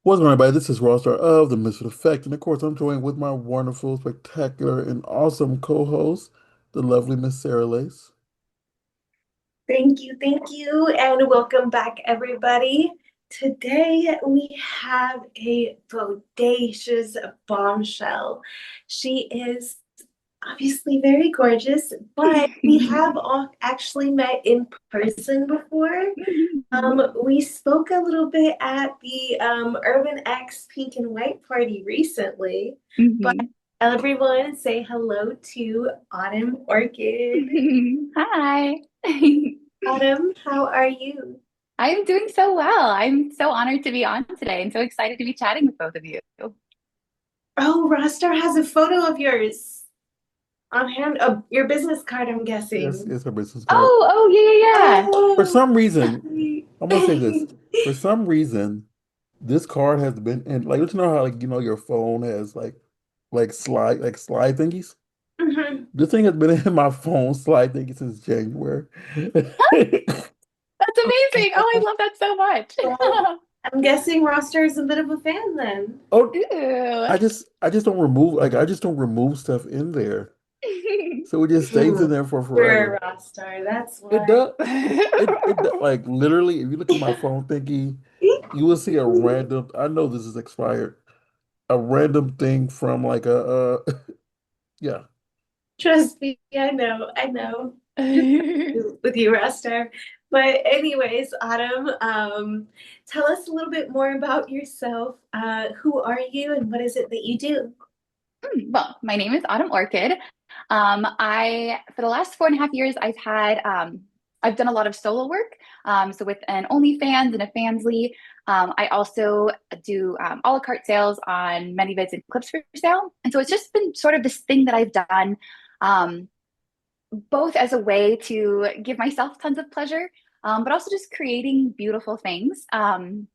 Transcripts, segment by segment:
What's going on, everybody? This is Rockstar of the Misfit Effect, and of course, I'm joined with my wonderful, spectacular, and awesome co-host, the lovely Miss Sarah Lace. Thank you, and welcome back, everybody. Today we have a bodacious bombshell. She is obviously very gorgeous, but we have all actually met in person before. We spoke a little bit at the Urban X Pink and White party recently, but Mhm. everyone say hello to Autumn Orchid. Hi. Autumn, how are you? I'm doing so well. I'm so honored to be on today and so excited to be chatting with both of you. Oh, Rostar has a photo of yours on hand, your business card, I'm Yes, guessing. it's her business card. Oh, yeah, For Oh, some reason, I'm gonna say this. For some reason, this card has been in, like, don't you know how, like, your phone has slide thingies? Mhm. This thing has been in my phone slide thingy since January. That's amazing. Oh, I love that so much. Well, I'm guessing Rostar is a bit of a fan then. Oh, Ooh. I just don't remove stuff in there. So it just stays in Mm, there for sure, forever. Rostar, that's It why. does. Like, literally, if you look at my phone thingy, you will see a random. I know this is expired. A random thing from like yeah. Trust me, I know. With you, Rostar. But anyways, Autumn, tell us a little bit more about yourself. Who are you and what is it that you do? Well, my name is Autumn Orchid. For the last 4.5 years, I've done a lot of solo work. So with an OnlyFans and a Fansly, I also do a la carte sales on many vids and clips for sale. And so it's just been sort of this thing that I've done, um, both as a way to give myself tons of pleasure, but also just creating beautiful things. I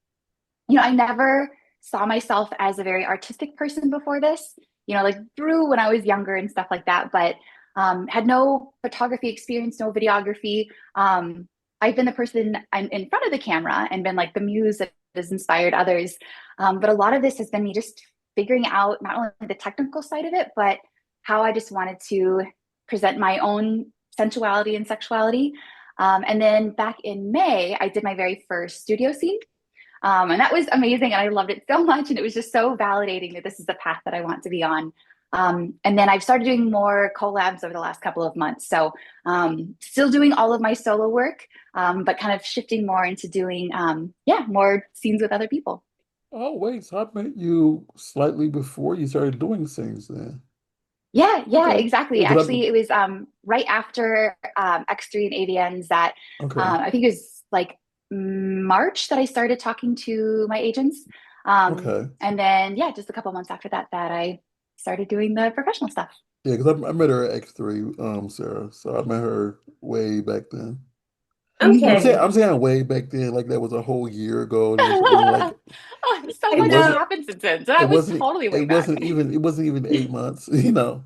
never saw myself as a very artistic person before this, like drew when I was younger and stuff like that, but had no photography experience, no videography. I've been the person I'm in front of the camera and been like the muse that has inspired others. But a lot of this has been me just figuring out not only the technical side of it, but how I just wanted to present my own sensuality and sexuality. And then back in May, I did my very first studio scene. And that was amazing. And I loved it so much. And it was just so validating that this is the path that I want to be on. And then I've started doing more collabs over the last couple of months. So still doing all of my solo work, but kind of shifting more into doing, more scenes with other people. Oh wait, so I met you slightly before you started doing things then. Yeah, Okay. exactly. Yeah, because Actually, it was right after X3 and AVNs that okay. I think it was like March that I started talking to my agents. Okay. And then, yeah, just a couple months after that, that I started doing the professional stuff. Yeah, because I met her at X3, Sarah. So I met her way back then. Okay. I'm saying way back then, like that was a whole year ago, and like Oh, so I it much has wasn't know. happened since then. So that was totally way back. it wasn't even 8 months, I know.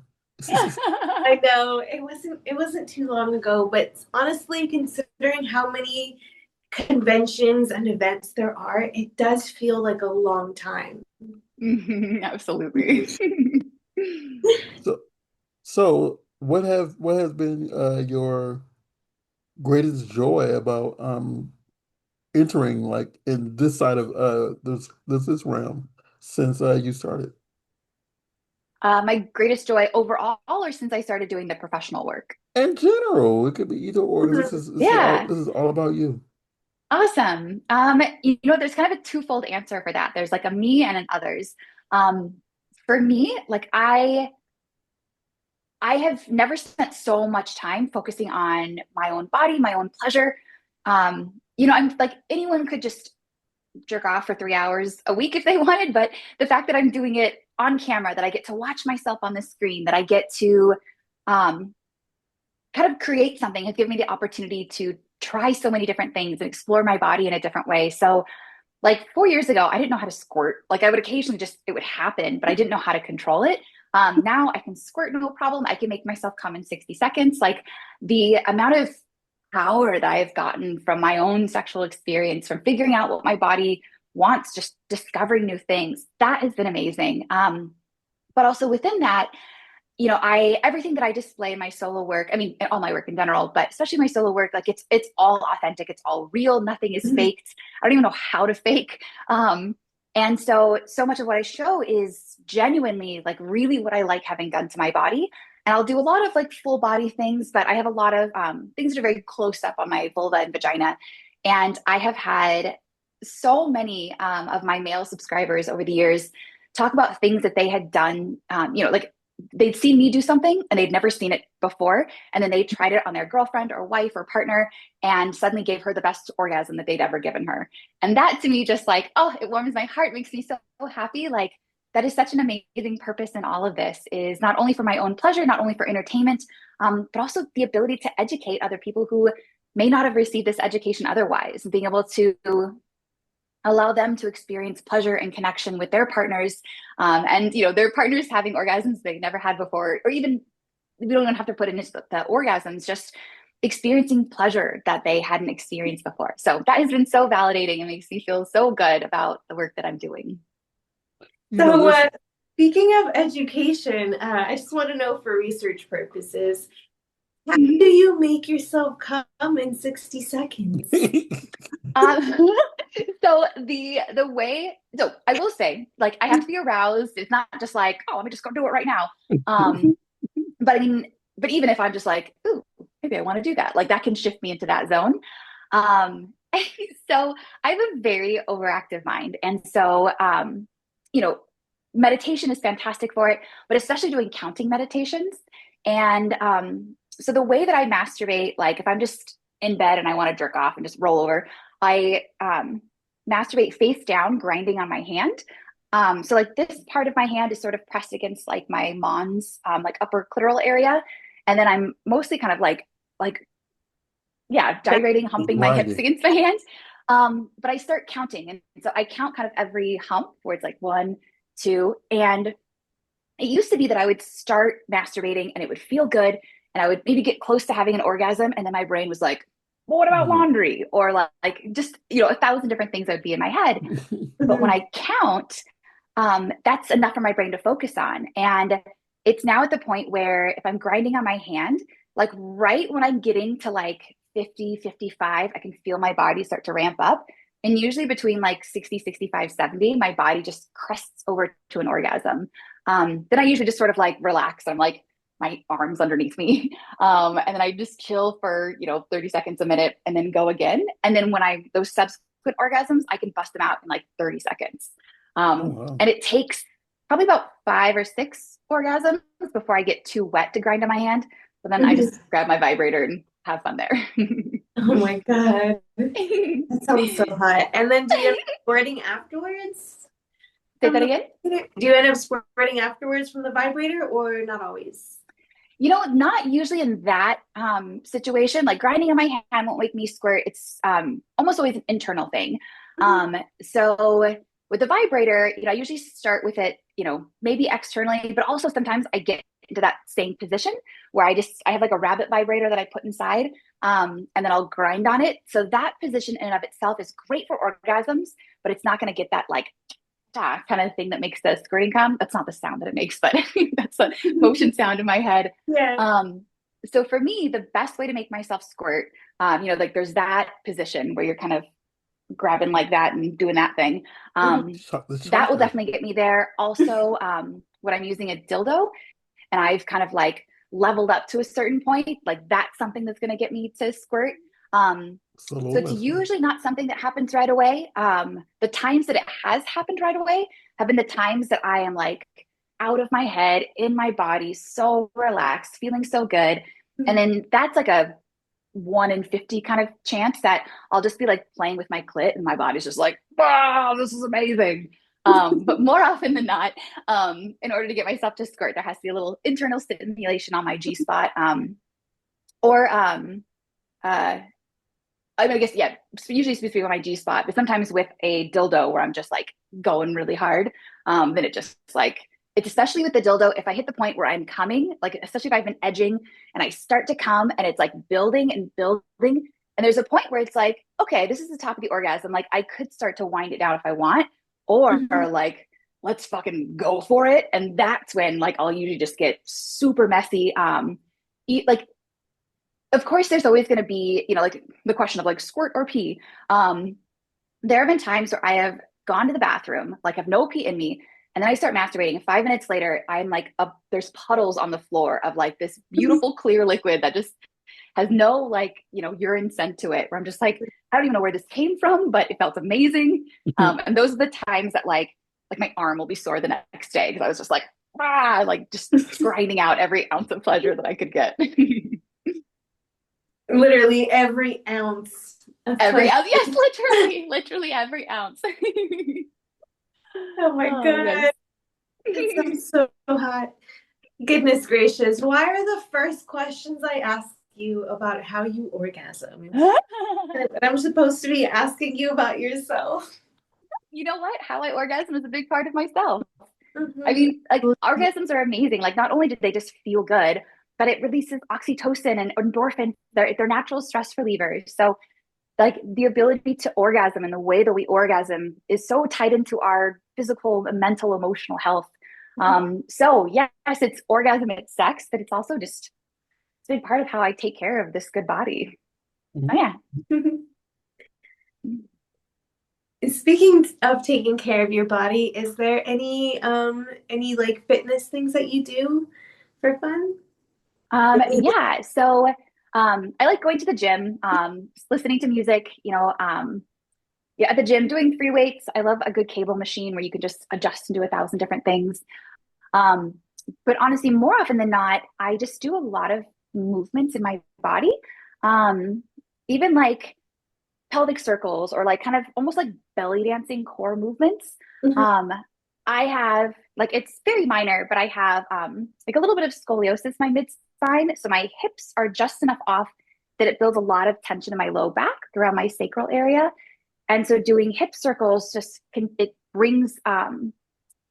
It wasn't too long ago, but honestly, considering how many conventions and events there are, it does feel like a long time. Absolutely. So what has been your greatest joy about entering like in this side of this realm since you started? My greatest joy overall, or since I started doing the professional work? In general, it could be either or. 'Cause Mhm. Yeah, this is all about you. awesome. There's kind of a twofold answer for that. There's like a me and an others. Um, for me, like I have never spent so much time focusing on my own body, my own pleasure. I'm like anyone could just jerk off for 3 hours a week if they wanted, but the fact that I'm doing it on camera, that I get to watch myself on the screen, that I get to um, kind of create something has given me the opportunity to try so many different things and explore my body in a different way. So like 4 years ago, I didn't know how to squirt. Like I would occasionally just, it would happen, but I didn't know how to control it. Now I can squirt no problem. I can make myself come in 60 seconds. Like the amount of power that I've gotten from my own sexual experience, from figuring out what my body wants, just discovering new things. That has been amazing. But also within that, I everything that I display in my solo work, I mean, all my work in general, but especially my solo work, like it's all authentic, it's all real, nothing is faked. I don't even know how to fake. And so much of what I show is genuinely like really what I like having done to my body. And I'll do a lot of like full body things, but I have a lot of things that are very close up on my vulva and vagina. And I have had so many of my male subscribers over the years talk about things that they had done, like they'd seen me do something and they'd never seen it before. And then they tried it on their girlfriend or wife or partner and suddenly gave her the best orgasm that they'd ever given her. And that to me, just like, oh, it warms my heart, makes me so happy. Like that is such an amazing purpose in all of this, is not only for my own pleasure, not only for entertainment, but also the ability to educate other people who may not have received this education otherwise, being able to allow them to experience pleasure and connection with their partners, and their partners having orgasms they never had before, or even we don't even have to put in the orgasms, just experiencing pleasure that they hadn't experienced before. So that has been so validating and makes me feel so good about the work that I'm doing. So speaking of education, I just want to know for research purposes, how do you make yourself come in 60 seconds? So the way, so I will say, like, I have to be aroused. It's not just like, oh, let me just go do it right now. But I mean, but even if I'm just like, ooh, maybe I want to do that, like that can shift me into that zone. So I have a very overactive mind. And so, you know, meditation is fantastic for it, but especially doing counting meditations. And so the way that I masturbate, like if I'm just in bed and I want to jerk off and just roll over, I masturbate face down, grinding on my hand. So like this part of my hand is sort of pressed against like my mons, like upper clitoral area. And then I'm mostly kind of yeah, gyrating, humping my hips Grinding. against my hands. But I start counting. And so I count kind of every hump where it's like one, two. And it used to be that I would start masturbating and it would feel good. And I would maybe get close to having an orgasm. And then my brain was like, well, what about laundry? Or like just, 1,000 different things that would be in my head. But when I count, that's enough for my brain to focus on. And it's now at the point where if I'm grinding on my hand, like right when I'm getting to like 50, 55, I can feel my body start to ramp up. And usually between like 60, 65, 70, my body just crests over to an orgasm. Then I usually just sort of like relax. I'm like, my arms underneath me. And then I just chill for, 30 seconds, a minute, and then go again. And then when those subsequent orgasms, I can bust them out in like 30 seconds. Wow. And it takes probably about 5 or 6 orgasms before I get too wet to grind on my hand. But then I just grab my vibrator and have fun there. Oh my God. That sounds so hot. And then do you end up squirting afterwards? Say that again? Do you end up squirting afterwards from the vibrator or not always? Not usually in that situation. Like grinding on my hand won't make me squirt. It's almost always an internal thing. So with the vibrator, I usually start with it, maybe externally, but also sometimes I get into that same position where I have like a rabbit vibrator that I put inside, and then I'll grind on it. So that position in and of itself is great for orgasms, but it's not going to get that like kind of thing that makes the squirting come. That's not the sound that it makes, but that's a motion sound in my head. Yeah. So for me, the best way to make myself squirt, like there's that position where you're kind of grabbing like that and doing that thing. That will definitely get me there. Also, when I'm using a dildo and I've kind of like leveled up to a certain point, like that's something that's going to get me to squirt. So it's usually not something that happens right away. The times that it has happened right away have been the times that I am like out of my head, in my body, so relaxed, feeling so good. And then that's like a 1 in 50 kind of chance that I'll just be like playing with my clit and my body's just like, wow, this is amazing. But more often than not, in order to get myself to squirt, there has to be a little internal stimulation on my G spot. Or I guess, yeah, usually supposed to be on my G spot, but sometimes with a dildo where I'm just like going really hard, then it just like, it's especially with the dildo, if I hit the point where I'm coming, like especially if I've been edging and I start to come and it's like building and building, And there's a point where it's like, okay, this is the top of the orgasm. Like I could start to wind it down if I want, or Mhm. like, let's fucking go for it. And that's when like I'll usually just get super messy. Like, of course, there's always going to be, like the question of like squirt or pee. Um, there have been times where I have gone to the bathroom, like have no pee in me, and then I start masturbating. And 5 minutes later, I'm like, there's puddles on the floor of like this beautiful clear liquid that just has no like, urine scent to it. Where I'm just like, I don't even know where this came from, but it felt amazing. And those are the times that like my arm will be sore the next day because I was just like, like just grinding out every ounce of pleasure that I could get. Literally every ounce of Every pleasure. ounce, yes, literally every ounce. Oh my Oh, yes. God. That sounds so hot. Goodness gracious. Why are the first questions I ask you about how you orgasm? And I'm supposed to be asking you about yourself. You know what? How I orgasm is a big part of myself. I Mhm. mean, like orgasms are amazing. Like not only do they just feel good, but it releases oxytocin and endorphins. They're natural stress relievers. So like the ability to orgasm and the way that we orgasm is so tied into our physical and mental emotional health. So yes, it's orgasm, it's sex, but it's also just it's a big part of how I take care of this good body. Oh yeah. Speaking of taking care of your body, is there any like fitness things that you do for fun? Yeah. So I like going to the gym, listening to music, yeah, at the gym doing free weights. I love a good cable machine where you can just adjust and do 1,000 different things. Um, but honestly, more often than not, I just do a lot of movements in my body. Um, Even like pelvic circles or like kind of almost like belly dancing core movements. Mhm. Um, I have like it's very minor, but I have like a little bit of scoliosis in my mid spine. So my hips are just enough off that it builds a lot of tension in my low back around my sacral area. And so doing hip circles just it brings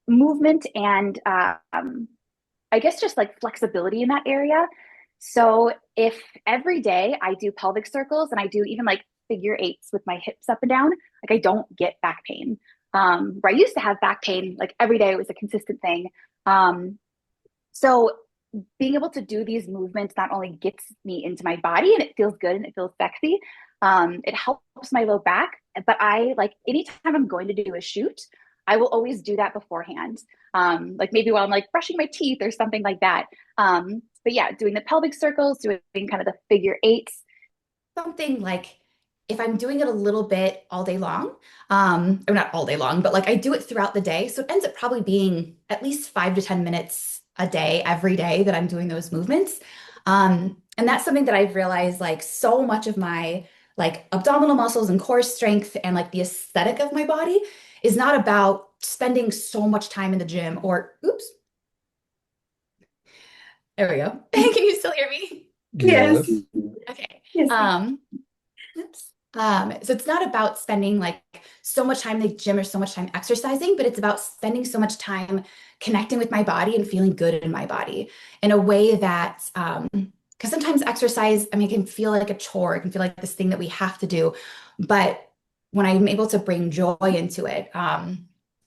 movement and I guess just like flexibility in that area. So if every day I do pelvic circles and I do even like figure eights with my hips up and down, like I don't get back pain. Where I used to have back pain, like every day it was a consistent thing. Um, so being able to do these movements not only gets me into my body and it feels good and it feels sexy, it helps my low back. But I like anytime I'm going to do a shoot, I will always do that beforehand. Like maybe while I'm like brushing my teeth or something like that. But yeah, doing the pelvic circles, doing kind of the figure eights. Something like if I'm doing it a little bit all day long, or not all day long, but like I do it throughout the day. So it ends up probably being at least 5 to 10 minutes a day, every day that I'm doing those movements. And that's something that I've realized like so much of my like abdominal muscles and core strength and like the aesthetic of my body is not about spending so much time in the gym or oops, there we go. Can you still hear me? Yes. Yes. Okay. Yes. Oops. So it's not about spending like so much time in the gym or so much time exercising, but it's about spending so much time connecting with my body and feeling good in my body in a way that, because sometimes exercise, I mean, it can feel like a chore, it can feel like this thing that we have to do. But when I'm able to bring joy into it,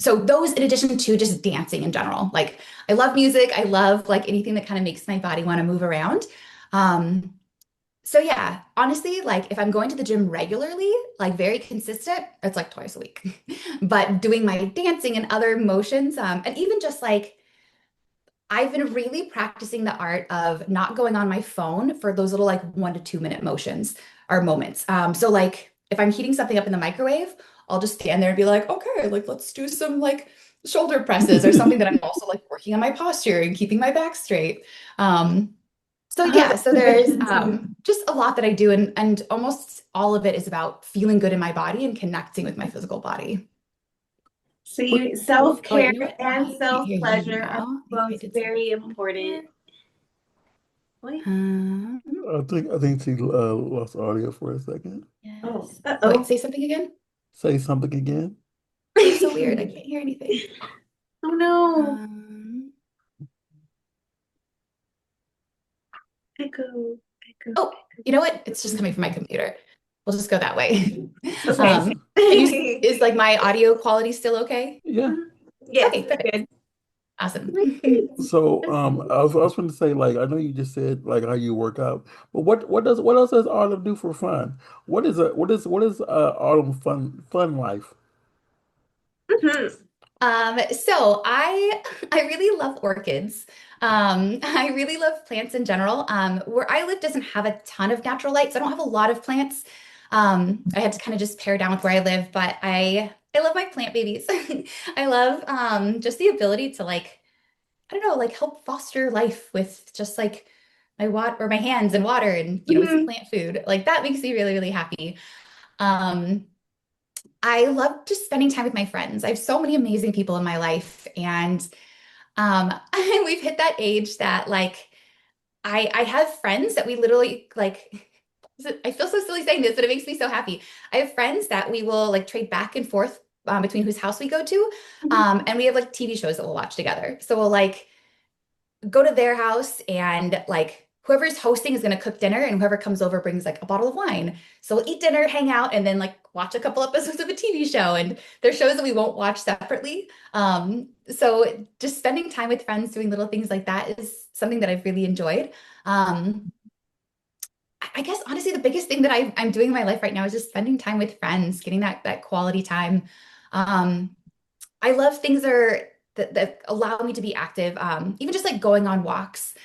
so those in addition to just dancing in general, like I love music, I love like anything that kind of makes my body want to move around. Um, so yeah, honestly, like if I'm going to the gym regularly, like very consistent, it's like twice a week. But doing my dancing and other motions, and even just like I've been really practicing the art of not going on my phone for those little like 1 to 2 minute motions or moments. So like if I'm heating something up in the microwave, I'll just stand there and be like, okay, like let's do some like shoulder presses or something that I'm also like working on my posture and keeping my back straight. So Oh, yeah, that's so good there's to know. just a lot that I do, and almost all of it is about feeling good in my body and connecting with my physical body. So you Oh wait, self-care you know what? and I can't hear you self-pleasure are now. Maybe I both did something very wrong important. here. Wait. Um, I think she lost audio for a second. Oh, yes. Oh wait, uh-oh. say something again. Say something again. This is so weird. I can't hear anything. Oh no. Um, Echo, echo, oh, echo. you know what? It's just coming from my computer. We'll just go that way. Okay. Sounds Um, can you, is like my audio quality still okay? yeah. Yes, Okay, you're perfect. good. Awesome. Great. So I was going to say like I know you just said like how you work out, but what else does Autumn do for fun? What is Autumn fun life? Mhm. So I really love orchids. I really love plants in general. Where I live doesn't have a ton of natural light, so I don't have a lot of plants. I had to kind of just pare down with where I live, but I love my plant babies. I love just the ability to like I don't know, like help foster life with just like my water or my hands and water and some Mhm. plant food. Like that makes me really, really happy. Um, I love just spending time with my friends. I have so many amazing people in my life, and we've hit that age that like I have friends that we literally like. I feel so silly saying this, but it makes me so happy. I have friends that we will like trade back and forth between whose house we go to, and we have like TV shows that we'll watch together. So we'll like go to their house and like whoever's hosting is going to cook dinner and whoever comes over brings like a bottle of wine. So we'll eat dinner, hang out, and then like watch a couple episodes of a TV show. And there's shows that we won't watch separately. So just spending time with friends doing little things like that is something that I've really enjoyed. Um, I guess honestly, the biggest thing that I'm doing in my life right now is just spending time with friends, getting that quality time. Um, I love things that allow me to be active, even just like going on walks.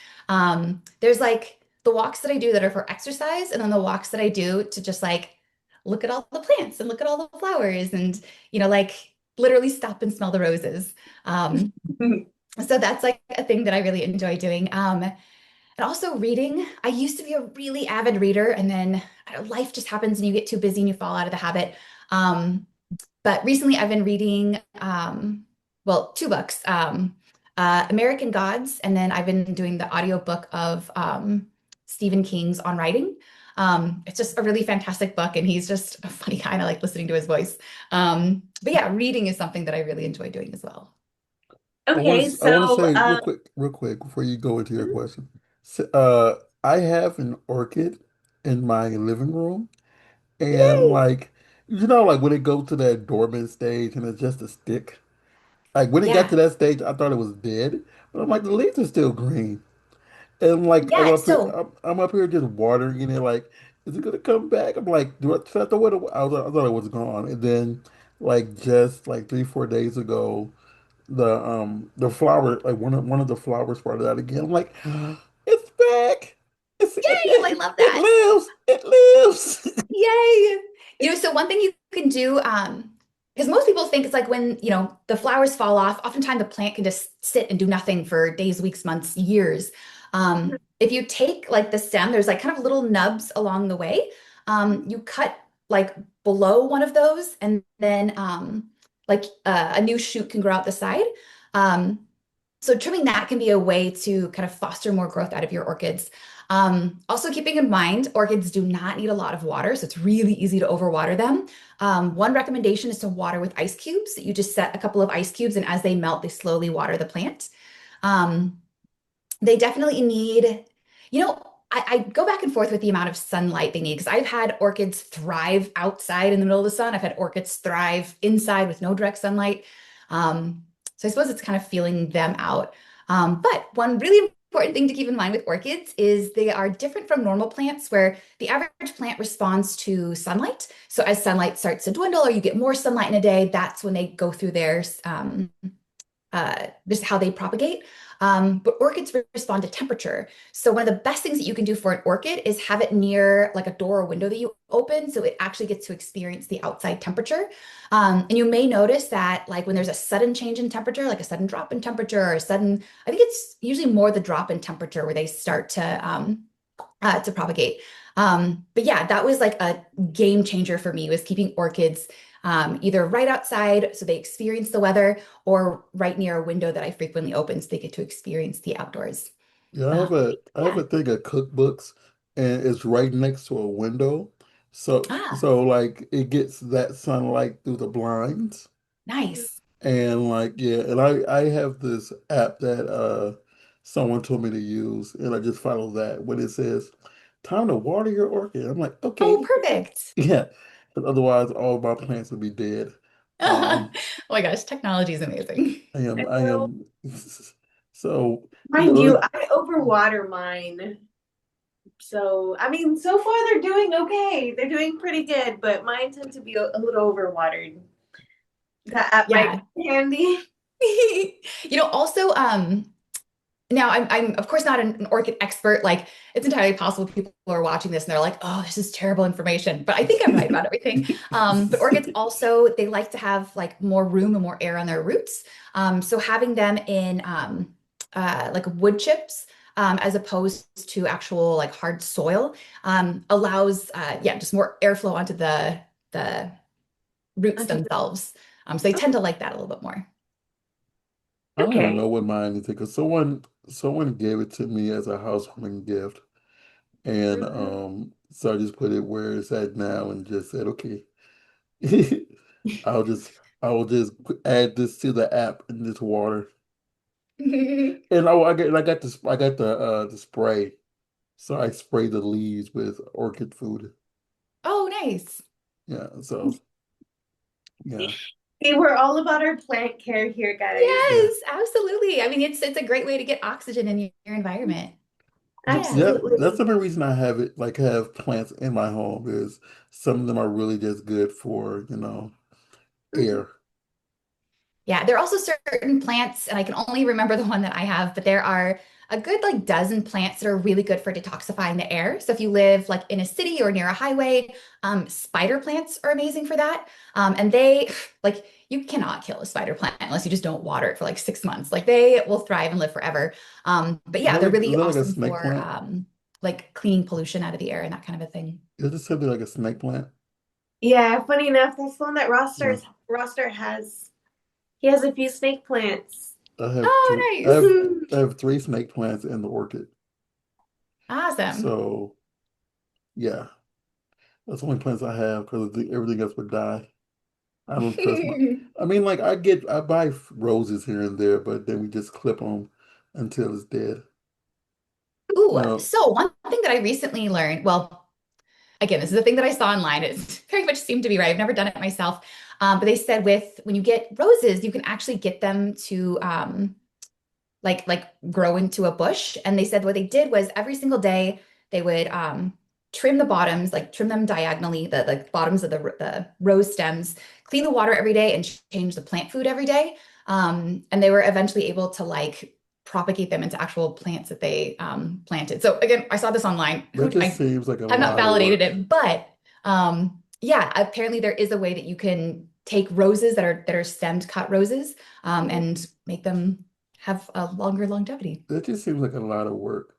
There's like the walks that I do that are for exercise, and then the walks that I do to just like look at all the plants and look at all the flowers and, like literally stop and smell the roses. Um, so that's like a thing that I really enjoy doing. And also reading. I used to be a really avid reader, and then life just happens and you get too busy and you fall out of the habit. Um, but recently I've been reading, well, two books, American Gods, and then I've been doing the audiobook of Stephen King's On Writing. It's just a really fantastic book, and he's just a funny guy, and I like listening to his voice. But yeah, reading is something that I really enjoy doing as well. Okay, I want to so say real quick before you go into your question. I have an orchid in my living room, and yay. like like when it goes to that dormant stage and it's just a stick. Like when it got to Yeah. that stage, I thought it was dead, but I'm like the leaves are still green, and like Yeah. So I'm up here just watering it. Like, is it gonna come back? I'm like, should I throw it away? I thought it was gone, and then like just like 3 4 days ago, the flower like one of the flowers sprouted out again. I'm like, it's back. yay, I love It that. lives. It lives. Yay. So one thing you can do, because most people think it's like when, the flowers fall off, oftentimes the plant can just sit and do nothing for days, weeks, months, years. If you take like the stem, there's like kind of little nubs along the way. You cut like below one of those, and then like a new shoot can grow out the side. Um, so trimming that can be a way to kind of foster more growth out of your orchids. Also keeping in mind, orchids do not need a lot of water, so it's really easy to overwater them. One recommendation is to water with ice cubes. You just set a couple of ice cubes, and as they melt, they slowly water the plant. Um, they definitely need, I go back and forth with the amount of sunlight they need because I've had orchids thrive outside in the middle of the sun. I've had orchids thrive inside with no direct sunlight. So I suppose it's kind of feeling them out. But one really important thing to keep in mind with orchids is they are different from normal plants where the average plant responds to sunlight. So as sunlight starts to dwindle or you get more sunlight in a day, that's when they go through their just how they propagate. But orchids respond to temperature. So one of the best things that you can do for an orchid is have it near like a door or window that you open, so it actually gets to experience the outside temperature. And you may notice that like when there's a sudden change in temperature, like a sudden drop in temperature or a sudden, I think it's usually more the drop in temperature where they start to propagate. But yeah, that was like a game changer for me was keeping orchids either right outside so they experience the weather or right near a window that I frequently open so they get to experience the outdoors. Yeah, I have Yeah. a thing of cookbooks, and it's right next to a window, Ah, so like it gets that sunlight through the blinds. nice. And like yeah, and I have this app that someone told me to use, and I just follow that when it says time to water your orchid. I'm like, Oh, okay, perfect. yeah. 'Cause otherwise, all my plants would be dead. Oh Um, my gosh, technology is amazing. I So, am. So, mind you, I overwater mine. So, I mean, so far they're doing okay. They're doing pretty good, but mine tend to be a little overwatered. That app might Yeah. be handy. Also, now I'm of course not an orchid expert. Like it's entirely possible people are watching this and they're like, oh, this is terrible information. But I think I'm right about everything. But orchids also, they like to have like more room and more air on their roots. So having them in like wood chips, as opposed to actual like hard soil, allows yeah, just more airflow onto the roots themselves. So they tend to like that a little bit more. I don't even Okay. know what mine is because someone gave it to me as a housewarming gift, and so I just put it where it's at now and just said, okay, I'll just add this to the app in this water. And I got the spray, so I spray the leaves with orchid food. Oh, nice. Yeah, so yeah, See, we're all about our plant care here, guys. yeah, Yes, absolutely. I mean, it's a great way to get oxygen in your environment. Yeah. yeah. That's Absolutely. the main reason I have it. Like have plants in my home is some of them are really just good for Mhm. air. Yeah, there are also certain plants, and I can only remember the one that I have, but there are a good like dozen plants that are really good for detoxifying the air. So if you live like in a city or near a highway, spider plants are amazing for that. And they like you cannot kill a spider plant unless you just don't water it for like 6 months. Like they will thrive and live forever. But yeah, they're Is really that like a awesome snake for plant? like cleaning pollution out of the air and that kind of a thing. Is it something like a snake plant? Yeah, funny enough, that's the one that Yeah. Roster has. He has a few snake plants. I have three. Oh, nice. I have three snake plants in the orchid. Awesome. So yeah, that's the only plants I have because everything else would die. I don't trust my. I mean, like I buy roses here and there, but then we just clip them until it's dead. Ooh, You know, so one thing that I recently learned, well, again, this is a thing that I saw online. It very much seemed to be right. I've never done it myself. But they said with when you get roses, you can actually get them to like grow into a bush. And they said what they did was every single day they would trim the bottoms, like trim them diagonally, the bottoms of the rose stems, clean the water every day, and change the plant food every day. And they were eventually able to like propagate them into actual plants that they planted. So again, I saw this online. that just I seems like a have not lot of validated work. it, but yeah, apparently there is a way that you can take roses that are stemmed cut roses and make them have a longer longevity. That just seems like a lot of work.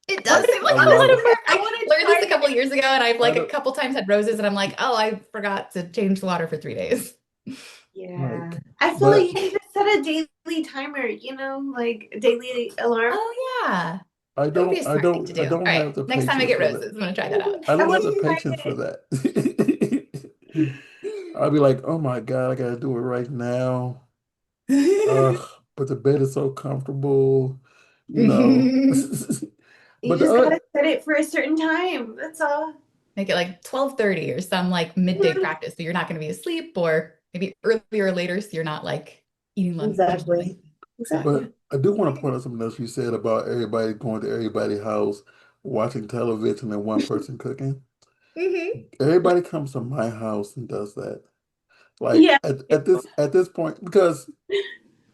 It does Like seem like a a lot lot of of work. I I want to learned this try a couple years ago, and I've I like a don't couple times had roses, and I'm like, oh, I forgot to change the water for 3 days. Yeah. like, I feel like but you can just set a daily timer, like a daily alarm. Oh yeah, that would be a smart thing to I do. All don't right, have the next time I patience get for that. roses, I'm gonna try that out. I I don't have want the to try patience for it. that. I'll be like, oh my God, I gotta do it right now. Ugh, but the bed is so comfortable, you know. You But the just other, gotta set it for a certain time. That's all. Make it like 12:30 or some like midday practice, so you're not gonna be asleep, or maybe earlier or later, so you're not like eating lunch or something. Exactly. Exactly. Exactly. but I do want to point out something else you said about everybody going to everybody's house, watching television, and one person cooking. Hmm. Everybody comes to my house and does that. Like Yeah. at this point, because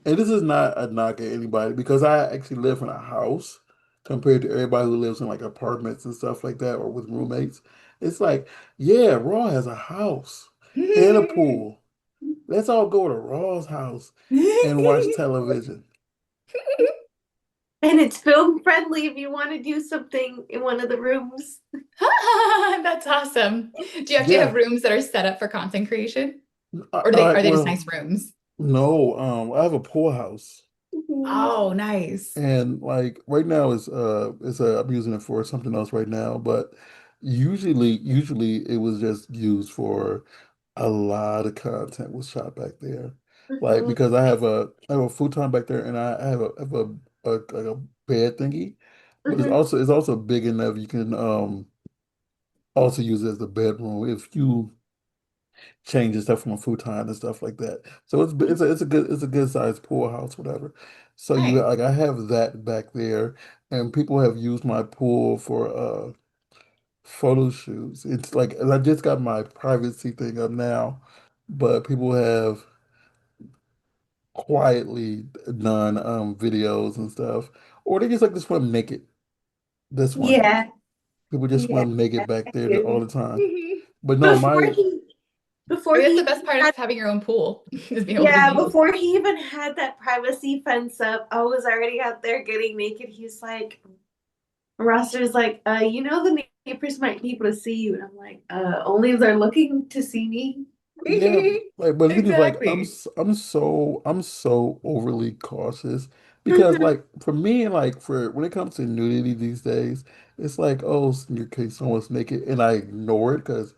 and this is not a knock at anybody, because I actually live in a house compared to everybody who lives in like apartments and stuff like that or with roommates. It's like, yeah, Raw has a house and a pool. Let's all go to Raw's house and watch television. And it's film friendly if you want to do something in one of the rooms. That's awesome. Do you actually have Yeah. rooms that are set up for content creation? Or are they just Well, nice rooms? no, I have a pool house. Mhm. Oh, nice. And like right now I'm using it for something else right now, but usually it was just used for a lot of content was shot back there. Like because I have a futon back there and I have a bed thingy. but Hmm. it's also big enough you can also use it as a bedroom if you change the stuff from a futon and stuff like that. So it's a good sized pool house, whatever. So you Nice. like I have that back there, and people have used my pool for photo shoots. It's like, and I just got my privacy thing up now, but people have quietly done videos and stuff, or they just like to swim naked. This one, Yeah, people just yeah, swim naked back I there all do. the time. Mhm. But no, Before my he, I before mean, that's he the even best part had, of having your own pool is being able to be yeah, naked. before he even had that privacy fence up, I was already out there getting naked. He's like, Roster's like, you know, the neighbors might be able to see you. And I'm like, only if they're looking to see me. yeah, like, but the thing is, like, Exactly. I'm so overly cautious because, Mhm, like, for me, like, for when it comes to nudity these days, it's like, oh, in your case, someone's naked, and I ignore it because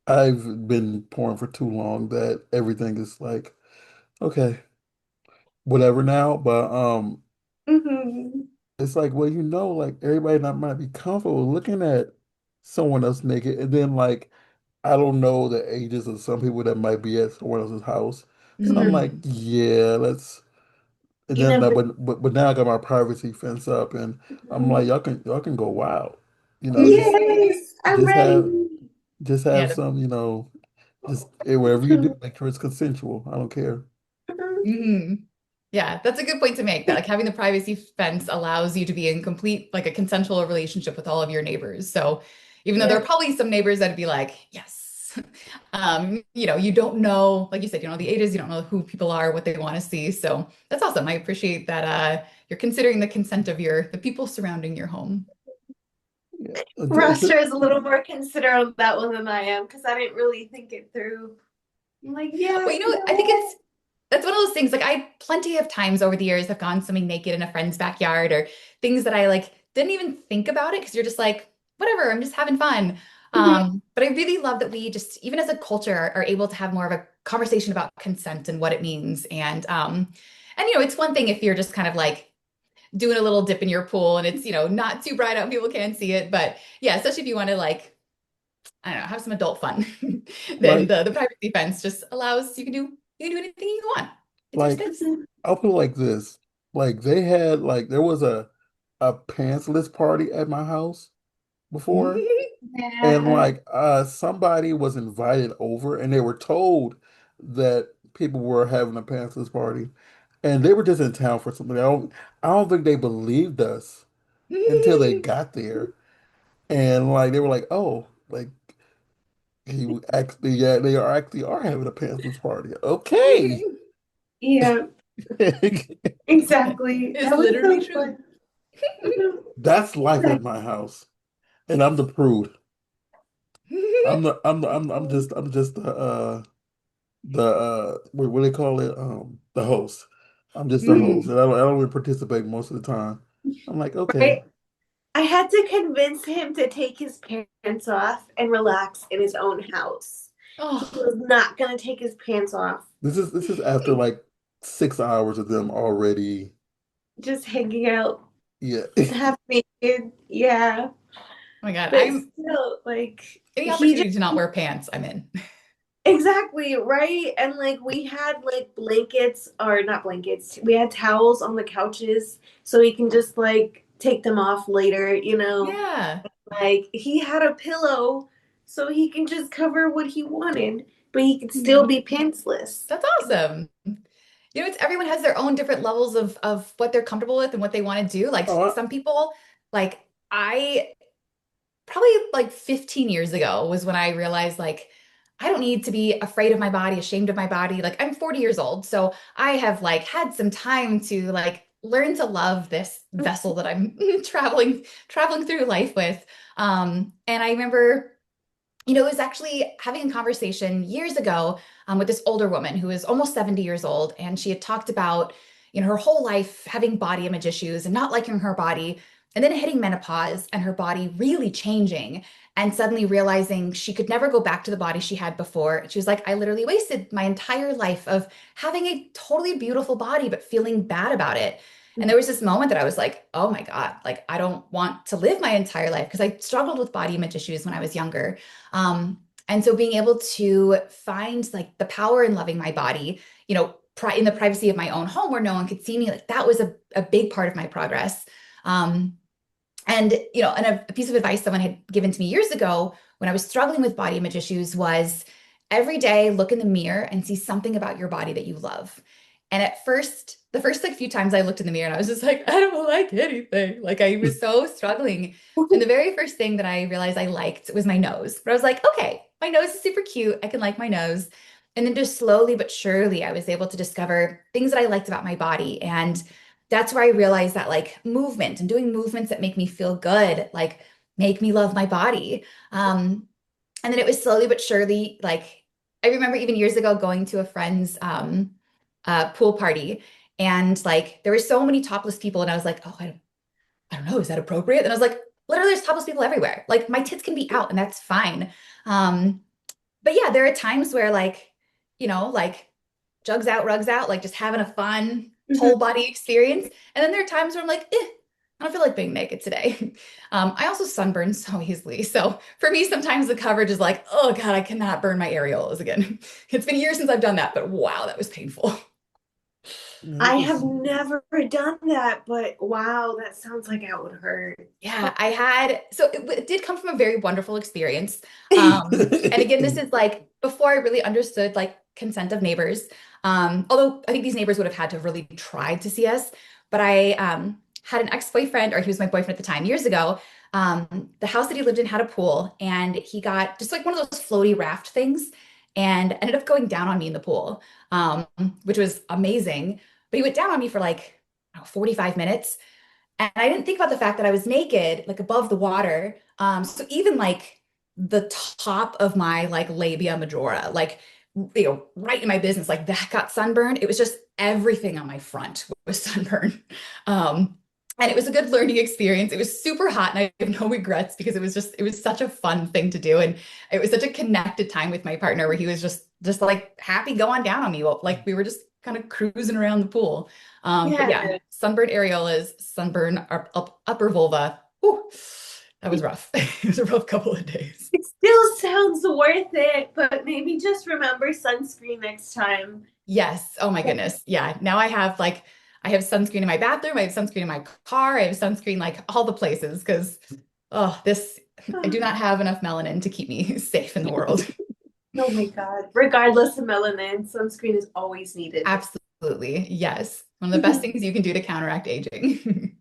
I've been porn for too long that everything is like, okay, whatever now. But mhm, it's like, well, like everybody not might be comfortable looking at someone else naked, and then like I don't know the ages of some people that might be at someone else's house. So I'm mhm. like, Mm. yeah, let's. And You then, know, but now I got my privacy fence up, and I'm like, mhm. y'all can go wild, Yes, I'm just ready. Yeah. some, just whatever you do, make sure it's consensual. I don't care. Mhm. Yeah, that's a good point to make. That like having the privacy fence allows you to be in complete, like a consensual relationship with all of your neighbors. So even though there Yeah, are probably some neighbors that'd be like, yes, you don't know, like you said, you know the ages, you don't know who people are, what they want to see. So that's awesome. I appreciate that you're considering the consent of the people surrounding your home. Yeah, Roster is a little more considerate of that one than I am because I didn't really think it through. I'm like, yeah, Well, you know I think what? that's one of those things. Like I plenty of times over the years have gone swimming naked in a friend's backyard or things that I like didn't even think about it because you're just like, whatever, I'm just having fun. Mhm, But I really love that we just, even as a culture, are able to have more of a conversation about consent and what it means. And it's one thing if you're just kind of like doing a little dip in your pool and it's, not too bright out and people can't see it. But yeah, especially if you want to like I don't know, have some adult fun. Then like the privacy fence just allows you can do anything you want. It's your like space. mhm. I'll put it like this. Like they had like there was a pantsless party at my house before. And Yeah. like somebody was invited over and they were told that people were having a pantsless party. And they were just in town for something. I don't think they believed us until they got there. And like they were like, oh, like he actually yeah, they are actually are having a pantsless party. Okay. Yeah, exactly. It's That was literally so true. fun. Mhm. That's life at my house. And I'm the prude. I'm just what do they call it? The host. I'm just the host, Mm. and I don't even participate most of the time. I'm like, okay, Right? I had to convince him to take his pants off and relax in his own house. He Oh, was not going to take his pants off. this is after like 6 hours of them already. Just hanging out, Yeah, half naked. Yeah. oh my God. But still, like, Any he just opportunity to not wear pants, I'm in. exactly, right? And like we had like blankets or not blankets, we had towels on the couches so he can just like take them off later, you know. Yeah. Like he had a pillow so he can just cover what he wanted, but he could still Mhm. be pantsless. That's awesome. It's everyone has their own different levels of what they're comfortable with and what they want to do. Like oh, some people, like I probably like 15 years ago was when I realized like I don't need to be afraid of my body, ashamed of my body. Like I'm 40 years old, so I have like had some time to like learn to love this vessel that I'm traveling through life with. And I remember it was actually having a conversation years ago with this older woman who was almost 70 years old. And she had talked about, her whole life having body image issues and not liking her body, and then hitting menopause and her body really changing. and suddenly realizing she could never go back to the body she had before. She was like, I literally wasted my entire life of having a totally beautiful body, but feeling bad about it. And there was this moment that I was like, oh my God, like I don't want to live my entire life because I struggled with body image issues when I was younger. And so being able to find like the power in loving my body, in the privacy of my own home where no one could see me, like that was a big part of my progress. Um, and a piece of advice someone had given to me years ago when I was struggling with body image issues was every day look in the mirror and see something about your body that you love. And at first, the first like few times I looked in the mirror and I was just like, I don't like anything. Like I was so struggling. And the very first thing that I realized I liked was my nose. But I was like, okay, my nose is super cute. I can like my nose. And then just slowly but surely, I was able to discover things that I liked about my body. And that's where I realized that like movement and doing movements that make me feel good, like make me love my body. And then it was slowly but surely, like I remember even years ago going to a friend's pool party, and like there were so many topless people, and I was like, oh, I don't know, is that appropriate? And I was like, literally, there's topless people everywhere. Like my tits can be out, and that's fine. Um, but yeah, there are times where like jugs out, rugs out, like just having a fun whole body experience. And then there are times where I'm like, I don't feel like being naked today. I also sunburn so easily. So for me, sometimes the coverage is like, oh God, I cannot burn my areolas again. It's been years since I've done that, but wow, that was painful. Yeah, I have it's never done that, but wow, that sounds like it would hurt. Yeah, so it did come from a very wonderful experience. And again, this is like before I really understood like consent of neighbors. Although I think these neighbors would have had to have really tried to see us. But I had an ex-boyfriend, or he was my boyfriend at the time, years ago. The house that he lived in had a pool, and he got just like one of those floaty raft things and ended up going down on me in the pool, um, which was amazing. But he went down on me for like, I don't know, 45 minutes. And I didn't think about the fact that I was naked, like above the water. So even like the top of my like labia majora, like right in my business, like that got sunburned. It was just everything on my front was sunburned. Um, and it was a good learning experience. It was super hot, and I have no regrets because it was such a fun thing to do. And it was such a connected time with my partner where he was just like happy going down on me. Well, like we were just kind of cruising around the pool. But yeah, Yeah, sunburned areolas, upper vulva. Whew, that was rough. It was a rough couple of days. it still sounds worth it, but maybe just remember sunscreen next time. Yes. Oh my goodness. Yeah. Now I have sunscreen in my bathroom. I have sunscreen in my car. I have sunscreen like all the places because this I do not have enough melanin to keep me safe in the world. Oh my God. Regardless of melanin, sunscreen is always needed. Absolutely. Yes. One of the best things you can do to counteract aging.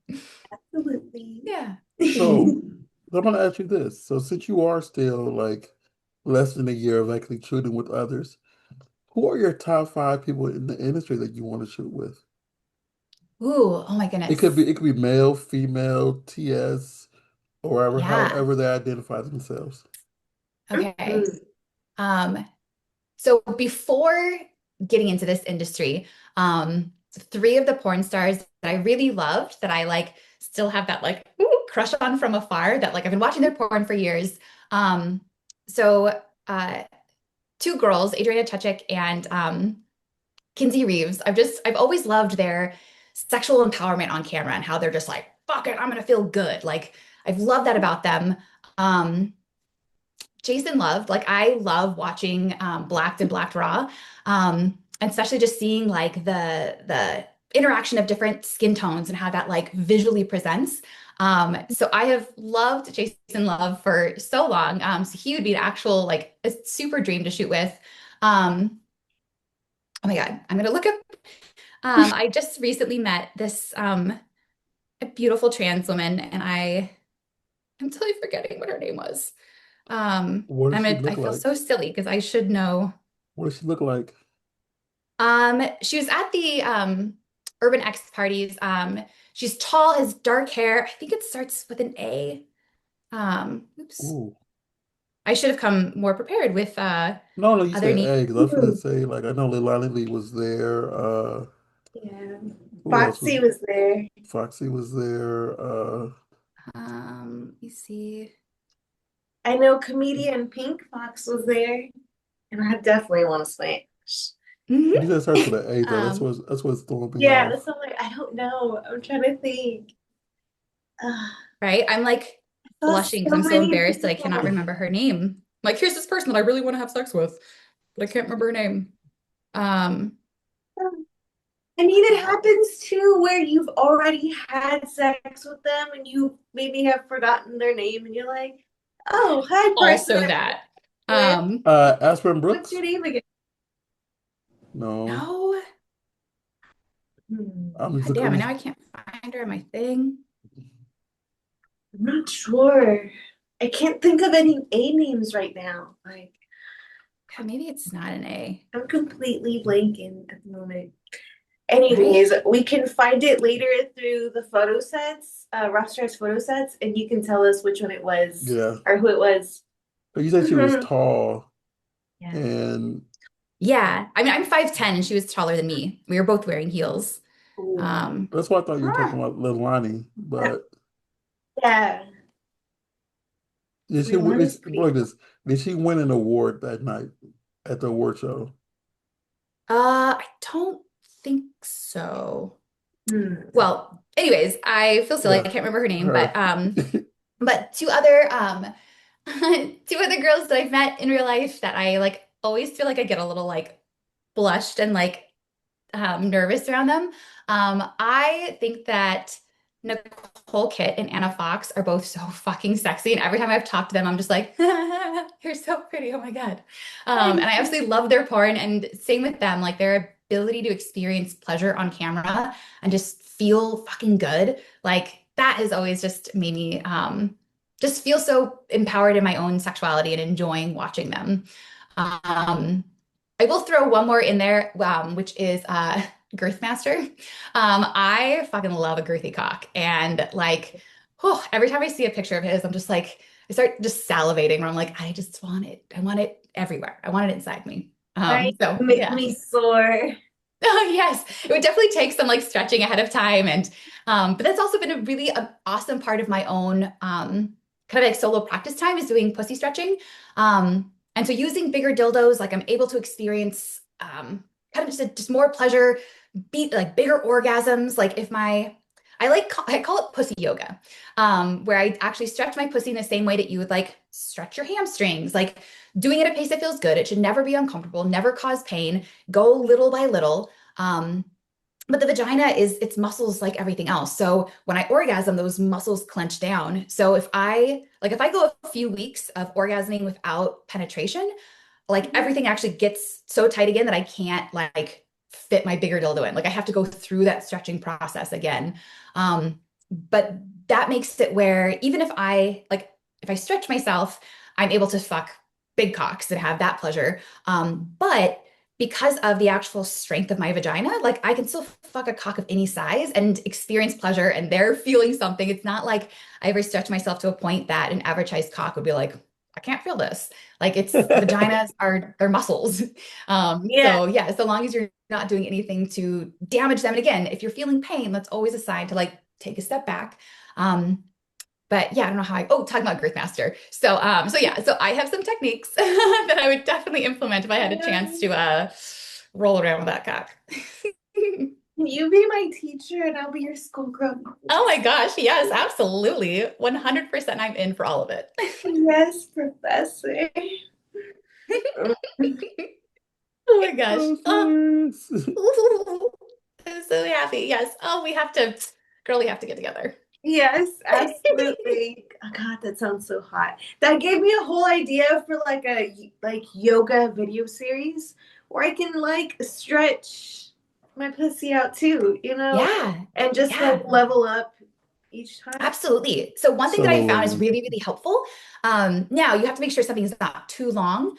Absolutely. Yeah. so I'm gonna ask you this. So since you are still like less than a year of actually shooting with others, who are your top five people in the industry that you want to shoot with? Ooh, oh my goodness. It could be male, female, TS, or Yeah. however they identify themselves. Okay. Mhm. Um, So before getting into this industry, three of the porn stars that I really loved, that I like still have that like crush on from afar, that like I've been watching their porn for years. Um, so uh, two girls, Adriana Chechik and Kinsey Reeves. I've always loved their sexual empowerment on camera and how they're just like, fuck it, I'm gonna feel good. Like I've loved that about them. Um, Jason loved, like I love watching Blacked and Blacked Raw, and especially just seeing like the interaction of different skin tones and how that like visually presents. So I have loved Jason Love for so long. So he would be an actual like a super dream to shoot with. Um, oh my God, I'm gonna look up. I just recently met this a beautiful trans woman, and I'm totally forgetting what her name was. What does she I look feel like? so silly because I should know. What does she look like? She was at the Urban X parties. She's tall, has dark hair. I think it starts with an A. Oops. Ooh. I should have come more prepared with No, no, you other said names. A, because I was gonna say, like, I know Leilani Lee was there. Yeah. Who else was Foxy was there. Foxy was there. Let me see. I know comedian Pink Fox was there, and I definitely want to smash. Mhm. You said it starts with an A though. Um, That's what's throwing me Yeah, off. that's I'm like, I don't know. I'm trying to think. right? I'm like I saw blushing because so I'm so many embarrassed that I cannot people. remember her name. Like, here's this person that I really want to have sex with, but I can't remember her name. Um, I mean, it happens too where you've already had sex with them and you maybe have forgotten their name and you're like, oh, hi, person also I'm that. with. Aspirin What's your Brooks? name again? No. No, I'm just God looking. damn, and now I can't find her on my thing. I'm not sure. I can't think of any A names right now. Like, God, maybe it's not an A, I'm completely blanking at the moment. right? Anyways, we can find it later through the photo sets, Rockstar's photo sets, and you can tell us which one it was Yeah. or who it was. But you said she was Hmm. tall Yeah. and Yeah. I mean, I'm 5'10" and she was taller than me. We were both wearing heels. Ooh. Um, that's why I thought you were huh. talking about Lil Lonnie. But Yeah. did she Leon is pretty look this? Did she win an award that night at the award show? I don't think so. cool. Hmm. Well, anyways, I feel silly. I Yeah, can't remember her name, her. but two other two other girls that I've met in real life that I like always feel like I get a little like blushed and like nervous around them. I think that Nicole Kit and Anna Fox are both so fucking sexy, and every time I've talked to them, I'm just like, "You're so pretty, oh my God." And I absolutely love their porn, and same with them, like their ability to experience pleasure on camera and just feel fucking good. Like that has always just made me just feel so empowered in my own sexuality and enjoying watching them. Um, I will throw one more in there, which is Girthmaster. I fucking love a girthy cock, and like, every time I see a picture of his, I'm just like, I start just salivating. Where I'm like, I just want it. I want it everywhere. I want it inside me. Right? So Make yeah. me sore. Oh, yes, it would definitely take some like stretching ahead of time, and but that's also been a really awesome part of my own kind of like solo practice time is doing pussy stretching. And so using bigger dildos, like I'm able to experience kind of just more pleasure, be like bigger orgasms. Like if my I call it pussy yoga, where I actually stretch my pussy in the same way that you would like stretch your hamstrings, like doing it at a pace that feels good. It should never be uncomfortable, never cause pain, go little by little. Um, but the vagina is its muscles like everything else. So when I orgasm, those muscles clench down. So if I go a few weeks of orgasming without penetration, like everything actually gets so tight again that I can't like fit my bigger dildo in. Like I have to go through that stretching process again. But that makes it where even if I stretch myself, I'm able to fuck big cocks and have that pleasure. But because of the actual strength of my vagina, like I can still fuck a cock of any size and experience pleasure and they're feeling something. It's not like I ever stretch myself to a point that an average sized cock would be like, I can't feel this. Like it's vaginas are their muscles. Yeah. So yeah, so long as you're not doing anything to damage them. And again, if you're feeling pain, that's always a sign to like take a step back. Um, but yeah, I don't know how talking about Girthmaster. So yeah, so I have some techniques that I would definitely implement if I had a chance to roll around with that cock. Can you be my teacher and I'll be your schoolgirl? Oh my gosh, yes, absolutely. 100% I'm in for all of it. Yes, professor. Oh my gosh. That's Oh, hilarious. I'm so happy. Yes. Oh, girl, we have to get together. Yes, absolutely. Oh God, that sounds so hot. That gave me a whole idea for like a yoga video series where I can like stretch my pussy out too, Yeah. and just Yeah. like level up each time. Absolutely. So one thing that I found is So really, really helpful. Now you have to make sure something is not too long.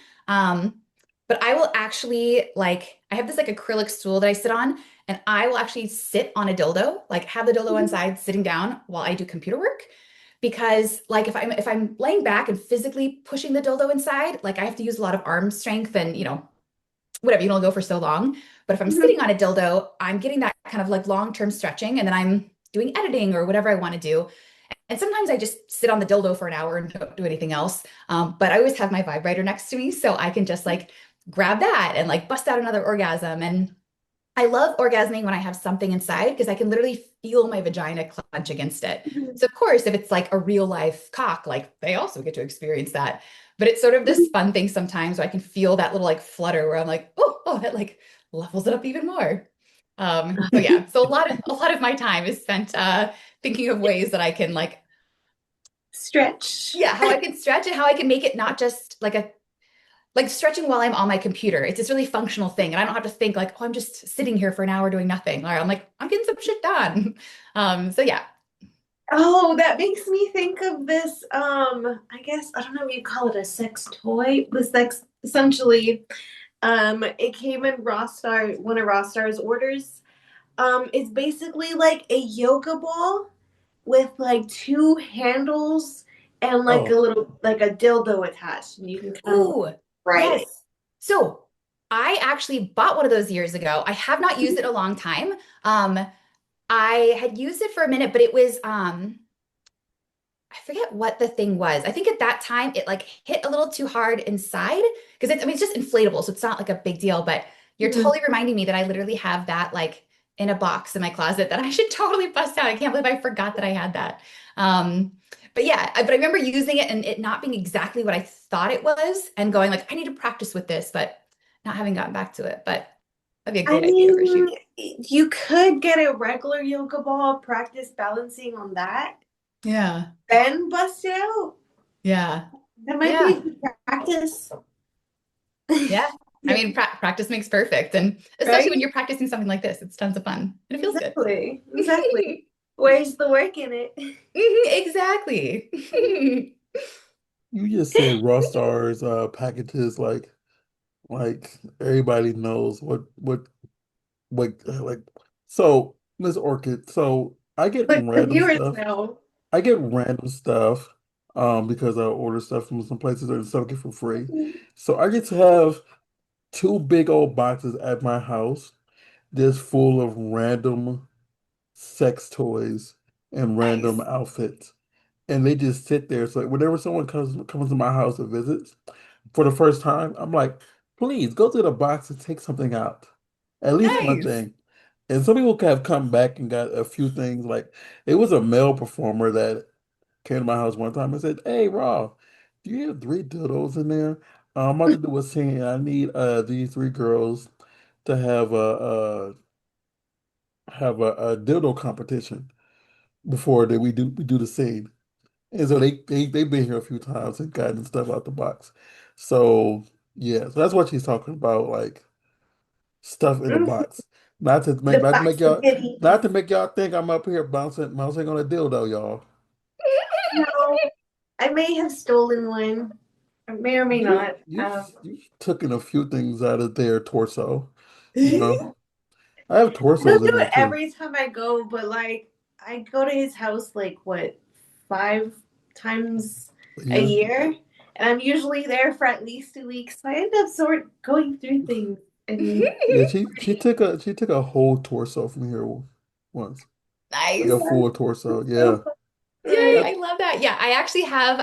But I will actually like I have this like acrylic stool that I sit on, and I will actually sit on a dildo, like have the dildo inside sitting down while I do computer work. Because like if I'm laying back and physically pushing the dildo inside, like I have to use a lot of arm strength and whatever, you don't go for so long. But if I'm sitting on a dildo, I'm getting that kind of like long-term stretching, and then I'm doing editing or whatever I want to do. And sometimes I just sit on the dildo for an hour and don't do anything else. But I always have my vibrator next to me so I can just like grab that and like bust out another orgasm. And I love orgasming when I have something inside because I can literally feel my vagina clench against it. So, of course, if it's like a real life cock, like they also get to experience that. But it's sort of this fun thing sometimes where I can feel that little like flutter where I'm like, oh, that like levels it up even more. So yeah, so a lot of my time is spent thinking of ways that I can like, Stretch. yeah, how I can stretch it, how I can make it not just like stretching while I'm on my computer. It's this really functional thing. And I don't have to think like, oh, I'm just sitting here for an hour doing nothing. Or I'm like, I'm getting some shit done. So yeah. Oh, that makes me think of this. I guess I don't know if you call it a sex toy. The sex essentially, it came in one of Star's orders. It's basically like a yoga ball with like two handles and like a Oh, little like a dildo attached, and you can kind of like Ooh, ride it. yes. So I actually bought one of those years ago. I have not used it a long time. Um, I had used it for a minute, but it was I forget what the thing was. I think at that time it like hit a little too hard inside because I mean it's just inflatable, so it's not like a big deal, but you're Mhm. totally reminding me that I literally have that like in a box in my closet that I should totally bust out. I can't believe I forgot that I had that. Um, but yeah, but I remember using it and it not being exactly what I thought it was and going like, I need to practice with this, but not having gotten back to it. But that'd be a I great idea for a mean, shoot. you could get a regular yoga ball, practice balancing on that, Yeah. then bust it out. Yeah. That might be a Yeah. good practice. Yeah. I mean, practice makes perfect. And especially when Right? you're practicing something like this, it's tons of fun and it feels good. Exactly. Exactly. Where's the work in it? Exactly. you just said Raw Stars packages like everybody knows what like so Miss Orchid. So I get But the random viewers stuff. know. I get random stuff because I order stuff from some places and some get for free. So I get to have two big old boxes at my house just full of random sex toys and random Nice. outfits. And they just sit there. So whenever someone comes to my house and visits for the first time, I'm like, please go to the box and take something out. At least one Nice. thing. And some people have come back and got a few things. Like it was a male performer that came to my house one time and said, "Hey, Rob, do you have three dildos in there? I'm about to do a scene. I need these three girls to have a dildo competition before that we do the scene." And so they've been here a few times and gotten stuff out the box. So yeah, so that's what she's talking about, like stuff in the Mhm. box. Not to make The not to make box of y'all goodies. not to make y'all think I'm up here bouncing on a dildo, y'all. No, I may have stolen one. I may or may You not. you you taken a few things out of their torso, you know. I I have I don't torsos in do there it too. every time I go, but like I go to his house like what, 5 times a Yeah. year, and I'm usually there for at least 2 weeks. So I end up sort going through things, and Yeah, she took a whole torso from here once. Like a Nice. full torso. so Yeah. Yay, I, I love that. Yeah, I actually have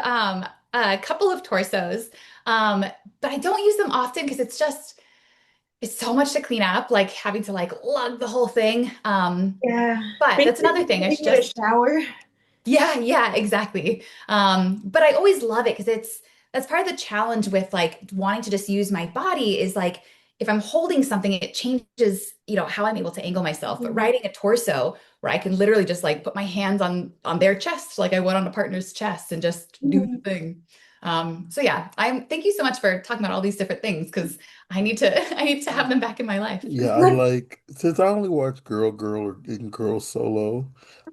a couple of torsos. Um, but I don't use them often because it's so much to clean up, like having to like lug the whole thing. yeah, But that's basically another thing. I giving should it a just shower. yeah, yeah, exactly. But I always love it because that's part of the challenge with like wanting to just use my body is like if I'm holding something, it changes, how I'm able to angle myself. But riding a torso where I can literally just like put my hands on their chest like I would on a partner's chest and just do the Mhm. thing. So yeah, thank you so much for talking about all these different things because I need to I need to have them back in my life. yeah, I like since I only watch and girl solo,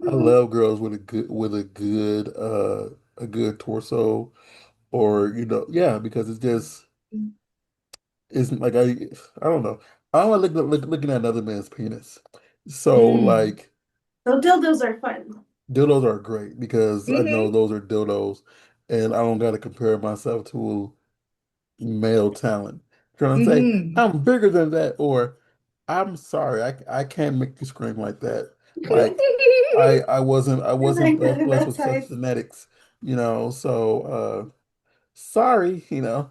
I love girls with a good torso or yeah, because it's like I don't know. I don't like looking at another man's penis. So Mm. like So dildos are fun. dildos are great because I know Hmm. those are dildos and I don't gotta compare myself to male talent. Trying to say, Hmm. I'm bigger than that, or I'm sorry, I can't make you scream like that. Like, I'm wasn't like that blessed with outside. such genetics, so sorry, Gross.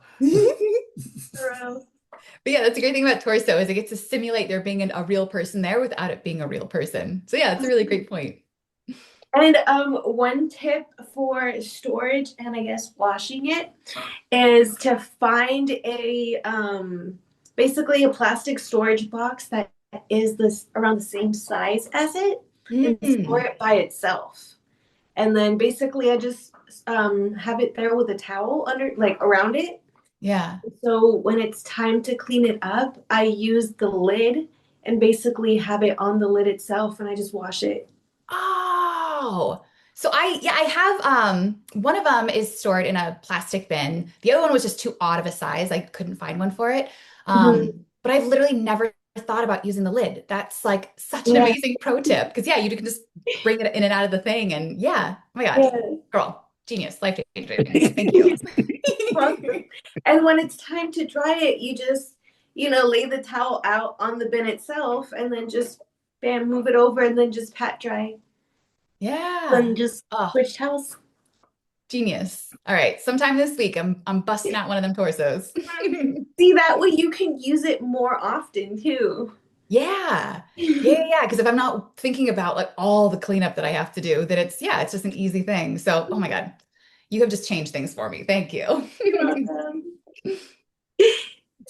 But yeah, that's a great thing about torso is it gets to simulate there being a real person there without it being a real person. So yeah, it's a really great point. And one tip for storage and I guess washing it is to find a basically a plastic storage box that is this around the same size as it and store Mm, it by itself. And then basically I just have it there with a towel under like around it. yeah. So when it's time to clean it up, I use the lid and basically have it on the lid itself and I just wash it. Oh, so I have one of them is stored in a plastic bin. The other one was just too odd of a size. I couldn't find one for it. Mhm. But I've literally never thought about using the lid. That's like such an Yeah. amazing pro tip because yeah, you can just bring it in and out of the thing and yeah. Oh my God. Yeah. Girl, genius, life changing. Thank you. Awesome. And when it's time to dry it, you just, lay the towel out on the bin itself and then just bam, move it over and then just pat dry. Yeah. Then just Oh, switch towels. genius. All right. Sometime this week, I'm busting out one of them torsos. See, that way you can use it more often too. Yeah. Yeah. Because if I'm not thinking about like all the cleanup that I have to do, then it's just an easy thing. So, oh my God, you have just changed things for me. Thank you. You're welcome.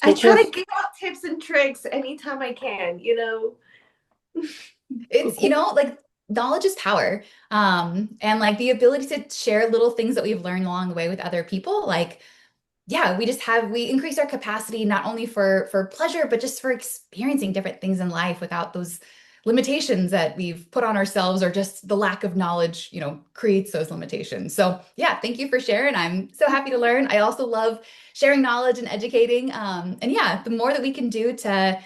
I So, try to question, give out tips and tricks anytime I can. It's, like knowledge is power. And like the ability to share little things that we've learned along the way with other people, like yeah, we increase our capacity not only for pleasure, but just for experiencing different things in life without those limitations that we've put on ourselves or just the lack of knowledge, creates those limitations. So yeah, thank you for sharing. I'm so happy to learn. I also love sharing knowledge and educating. And yeah, the more that we can do to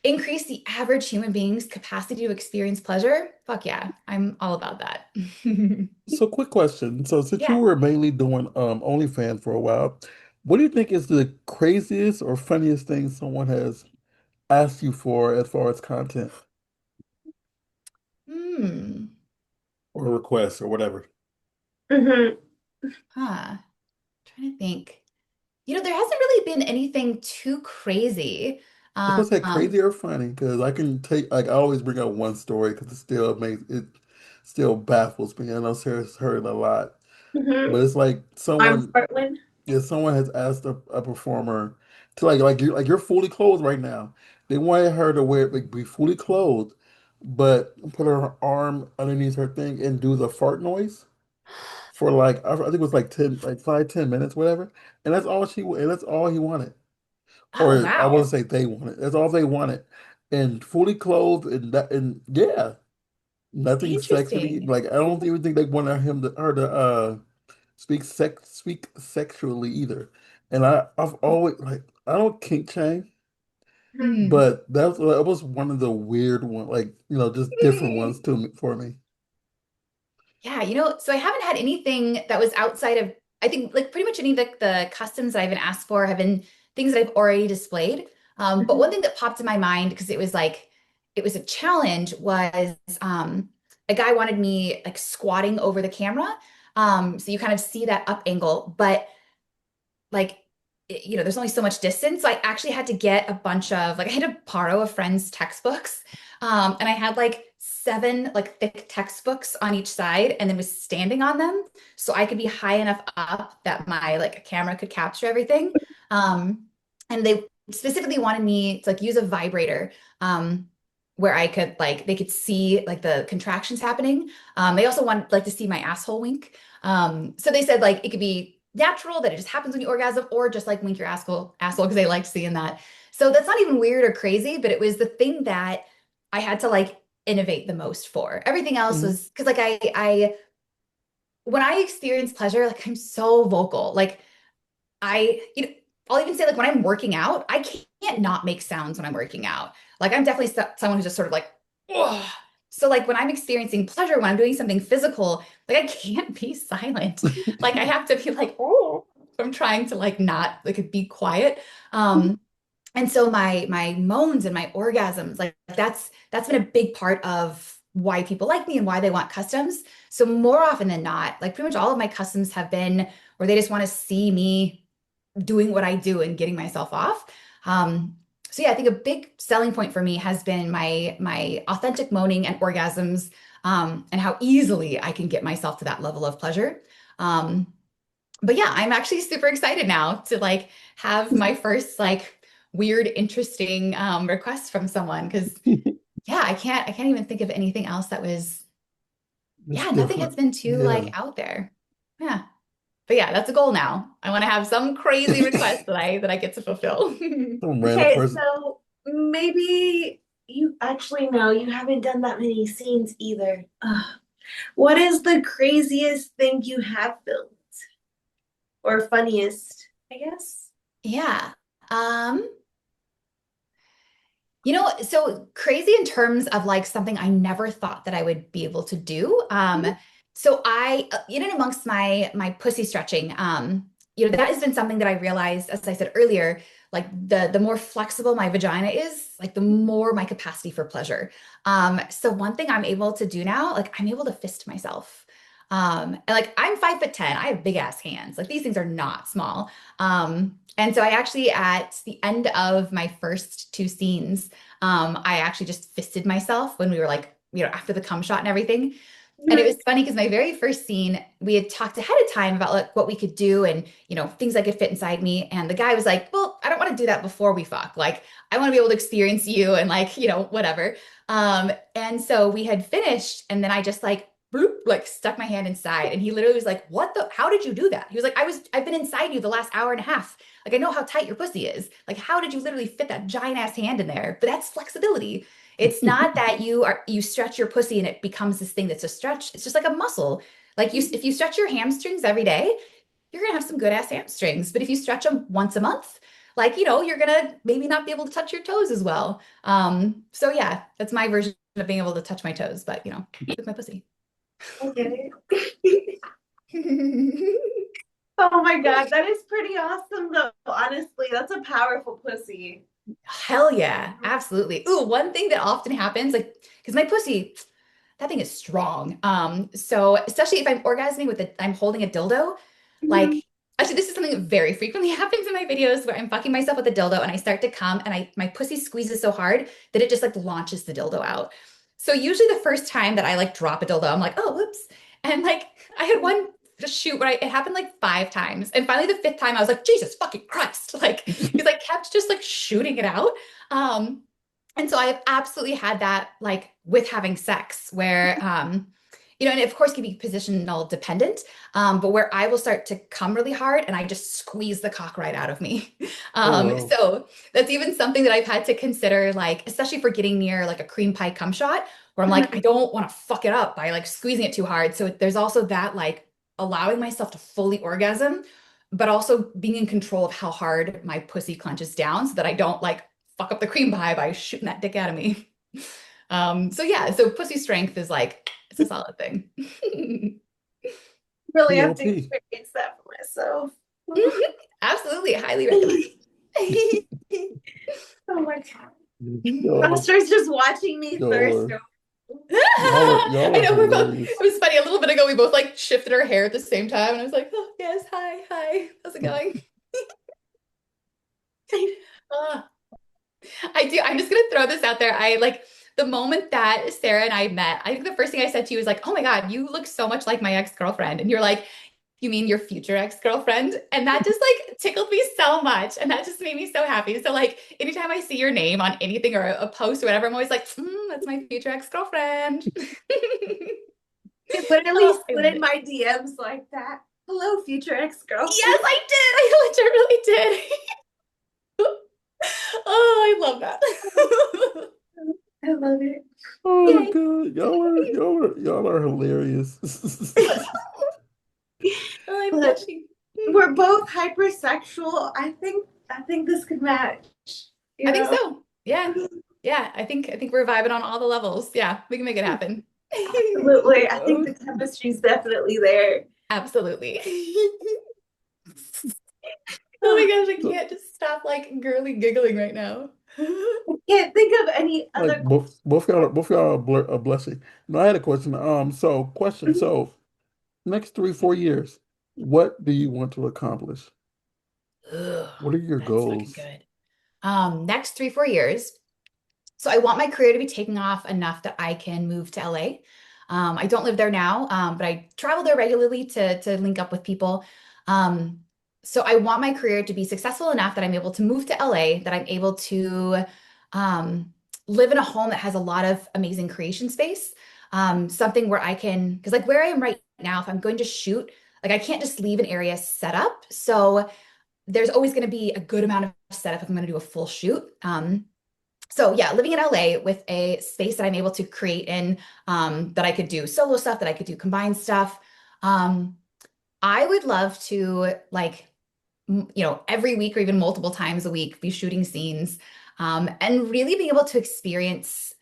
increase the average human being's capacity to experience pleasure, fuck yeah, I'm all about that. so quick question. So, since you Yeah. were mainly doing OnlyFans for a while, what do you think is the craziest or funniest thing someone has asked you for as far as content Hmm. or requests or whatever? Hmm. Huh. Trying to think. There hasn't really been anything too crazy. I was Um, supposed to say crazy or funny because I can take like I always bring up one story because it still baffles me. I know Sarah's heard a lot, Hmm. but it's like Arm Portland. someone has asked a performer to like you're fully clothed right now. They wanted her to wear like be fully clothed, but put her arm underneath her thing and do the fart noise for like I think it was like 5-10 minutes, whatever. And that's all he wanted. oh Or I want to wow. say they wanted. That's all they wanted. And fully clothed and yeah, nothing sexually. Interesting. Like I don't even think they wanted her to speak sexually either. And I've always like I don't kink shame, Mhm. Hmm. but that was one of the weird one, like just different ones to me for me. Yeah, so I haven't had anything that was outside of, I think, like pretty much any of the customs that I've been asked for have been things that I've already displayed. But one thing that popped in my mind, because it was a challenge, was a guy wanted me like squatting over the camera. So you kind of see that up angle, but like there's only so much distance. So I actually had to get a bunch of like I had to borrow a friend's textbooks. And I had like seven like thick textbooks on each side and then was standing on them so I could be high enough up that my like camera could capture everything. Um, and they specifically wanted me to like use a vibrator where I could like they could see like the contractions happening. They also wanted like to see my asshole wink. So they said like it could be natural that it just happens when you orgasm, or just like wink your asshole because they liked seeing that. So that's not even weird or crazy, but it was the thing that I had to like innovate the most for. Everything else Mhm. was because like I when I experience pleasure, like I'm so vocal. Like I'll even say like when I'm working out, I can't not make sounds when I'm working out. Like I'm definitely someone who's just sort of like, ugh. So like when I'm experiencing pleasure, when I'm doing something physical, like I can't be silent. Like I have to be like, oh, I'm trying to like not like be quiet. And so my moans and my orgasms, like that's been a big part of why people like me and why they want customs. So more often than not, like pretty much all of my customs have been where they just want to see me doing what I do and getting myself off. Um, so yeah, I think a big selling point for me has been my authentic moaning and orgasms, and how easily I can get myself to that level of pleasure. Um, but yeah, I'm actually super excited now to like have my first like weird, interesting request from someone because yeah, I can't even think of anything else that was It's yeah, nothing has different. been too Yeah. like out there. Yeah. But yeah, that's a goal now. I want to have some crazy request that I get to fulfill. Some random Okay, person. so maybe you actually know you haven't done that many scenes either. Ugh. What is the craziest thing you have built? Or funniest, I guess? Yeah. Um, so crazy in terms of like something I never thought that I would be able to do. So in and amongst my pussy stretching, that has been something that I realized, as I said earlier, like the more flexible my vagina is, like the more my capacity for pleasure. So one thing I'm able to do now, like I'm able to fist myself. And like I'm 5'10", I have big ass hands. Like these things are not small. And so I actually, at the end of my first two scenes, I actually just fisted myself when we were like, after the cum shot and everything. And it was funny because my very first scene, we had talked ahead of time about like what we could do and, things I could fit inside me. And the guy was like, well, I don't want to do that before we fuck. Like, I want to be able to experience you and like, whatever. And so we had finished and then I just like, bloop, like stuck my hand inside. And he literally was like, how did you do that? He was like, I've been inside you the last hour and a half. Like, I know how tight your pussy is. Like, how did you literally fit that giant ass hand in there? But that's flexibility. It's not that you stretch your pussy and it becomes this thing that's a stretch. It's just like a muscle. Like if you stretch your hamstrings every day, you're gonna have some good ass hamstrings. But if you stretch them once a month, like you're gonna maybe not be able to touch your toes as well. So yeah, that's my version of being able to touch my toes, but with my pussy. I get it. Oh my God, that is pretty awesome though. Honestly, that's a powerful pussy. Hell yeah, absolutely. Ooh, one thing that often happens, like, because my pussy, that thing is strong. So especially if I'm orgasming I'm holding a dildo, like, Mhm. actually, this is something that very frequently happens in my videos where I'm fucking myself with a dildo and I start to come and my pussy squeezes so hard that it just like launches the dildo out. So usually the first time that I like drop a dildo, I'm like, oh, whoops. And like, I had one shoot where it happened like 5 times. And finally, the fifth time, I was like, Jesus fucking Christ. Like, because I kept just like shooting it out. Um, and so I've absolutely had that like with having sex where, and of course can be positional dependent, but where I will start to come really hard and I just squeeze the cock right out of me. Oh wow. So that's even something that I've had to consider, like, especially for getting near like a cream pie cum shot, where I'm like, I don't want to fuck it up by like squeezing it too hard. So there's also that like allowing myself to fully orgasm, but also being in control of how hard my pussy clenches down so that I don't like fuck up the cream pie by shooting that dick out of me. So yeah, so pussy strength is like it's a solid thing. Really have to POP. experience that for myself. Absolutely, highly recommend. Oh my God. Y'all, Master's just watching me y'all thirst. are, y'all I are know we're both. It hilarious. was funny. A little bit ago, we both like shifted our hair at the same time, and I was like, "Oh yes, hi, hi, how's it going?" Uh, I do. I'm just gonna throw this out there. I like the moment that Sarah and I met. I think the first thing I said to you was like, "Oh my God, you look so much like my ex-girlfriend," and you're like, "You mean your future ex-girlfriend?" And that just like tickled me so much, and that just made me so happy. So like, anytime I see your name on anything or a post or whatever, I'm always like, "That's my future ex-girlfriend." It literally Oh, I slid love in it. my DMs like that. Hello, future ex-girlfriend. Yes, I did. I literally did. Oh, I love that. I love it. Oh my Yay. God. Y'all are hilarious. Oh, I'm But blushing. we're both hypersexual. I think this could match, I you think know. so. Yeah. Yeah. I think we're vibing on all the levels. Yeah, we can make it happen. Absolutely. I think Uh, the chemistry's definitely there. Absolutely. Oh my gosh, I So, can't just stop like girly giggling right now. I can't think of any like other both y'all are a blessing. No, I had a question. Question. question. So, next 3, 4 years, what do you want to accomplish? Ugh, What are your that's fucking goals? good. Next 3, 4 years. So I want my career to be taking off enough that I can move to LA. I don't live there now, but I travel there regularly to link up with people. Um, so I want my career to be successful enough that I'm able to move to LA, that I'm able to um, live in a home that has a lot of amazing creation space. Something where I can, because like where I am right now, if I'm going to shoot, like I can't just leave an area set up. So there's always going to be a good amount of setup if I'm going to do a full shoot. So yeah, living in LA with a space that I'm able to create in, that I could do solo stuff, that I could do combined stuff. Um, I would love to like, every week or even multiple times a week be shooting scenes, and really being able to experience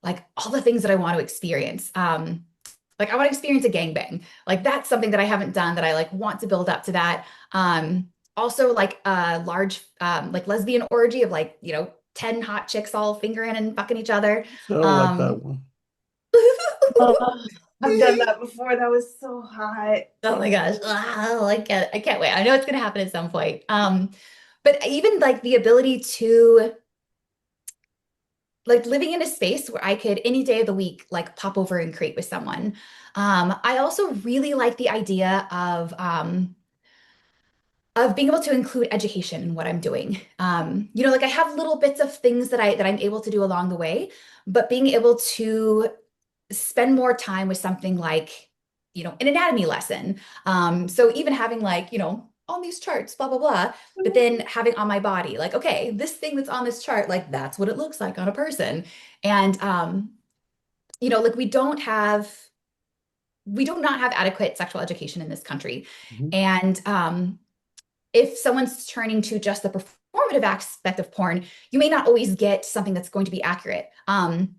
like all the things that I want to experience. Like I want to experience a gangbang. Like that's something that I haven't done that I like want to build up to that. Also like a large like lesbian orgy of like, 10 hot chicks all fingering and fucking each other. So I don't like that Um one. Oh, I've done that before. That was so hot. Oh my gosh. Ah, I can't wait. I know it's gonna happen at some point. But even like the ability to like living in a space where I could any day of the week like pop over and create with someone. I also really like the idea of being able to include education in what I'm doing. Like I have little bits of things that I'm able to do along the way, but being able to spend more time with something like, an anatomy lesson. So even having like, on these charts, blah, blah, blah, but then having on my body, like, okay, this thing that's on this chart, like that's what it looks like on a person. And like we do not have adequate sexual education in this country. Mhm. And if someone's turning to just the performative aspect of porn, you may not always get something that's going to be accurate. And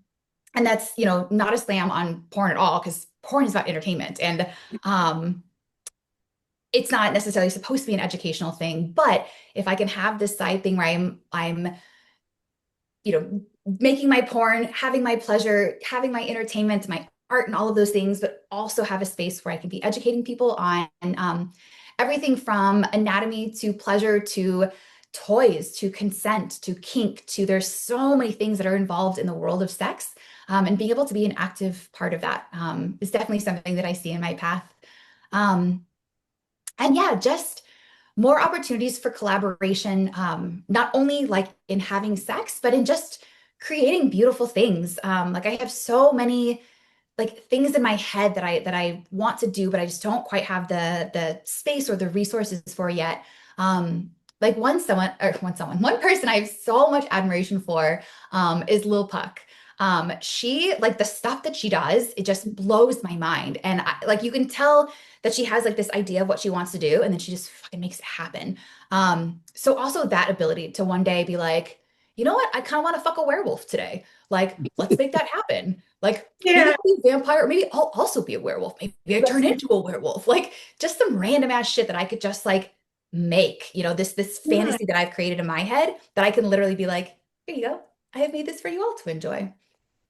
that's, not a slam on porn at all, because porn is about entertainment. And um, it's not necessarily supposed to be an educational thing. But if I can have this side thing where I'm, you know, making my porn, having my pleasure, having my entertainment, my art, and all of those things, but also have a space where I can be educating people on everything from anatomy to pleasure to toys to consent to kink to there's so many things that are involved in the world of sex. And being able to be an active part of that is definitely something that I see in my path. Um, and yeah, just more opportunities for collaboration, not only like in having sex, but in just creating beautiful things. Like I have so many like things in my head that I want to do, but I just don't quite have the space or the resources for yet. Like one person I have so much admiration for is Lil Puck. She like the stuff that she does, it just blows my mind. And like you can tell that she has like this idea of what she wants to do, and then she just fucking makes it happen. So also that ability to one day be like, you know what, I kind of want to fuck a werewolf today. Like, let's make that happen. Like, maybe Yeah, I'll be a vampire, or maybe I'll also be a werewolf. Maybe I turn that's into a werewolf. Like, just some random ass shit that I could just like make, this nice. fantasy that I've created in my head that I can literally be like, here you go. I have made this for you all to enjoy.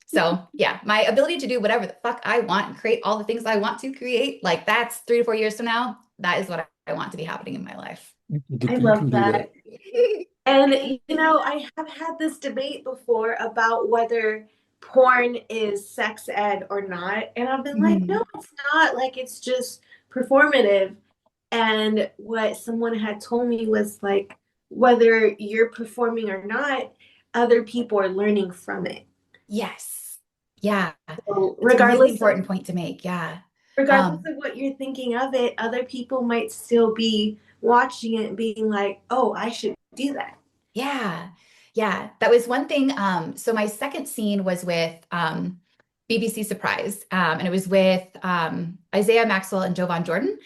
So yeah, my ability to do whatever the fuck I want and create all the things I want to create, like that's 3 to 4 years from now. That is what I want to be happening in my life. I You love can do that. that. And I have had this debate before about whether porn is sex ed or not. And I've been like, no, Mhm. it's not. Like, it's just performative. And what someone had told me was like, whether you're performing or not, other people are learning from it. Yes. Yeah. So That's a really regardless of important point to make. Yeah. regardless Um, of what you're thinking of it, other people might still be watching it and being like, oh, I should do that. Yeah. Yeah. That was one thing. So my second scene was with BBC Surprise. And it was with Isaiah Maxwell and Jovan Jordan,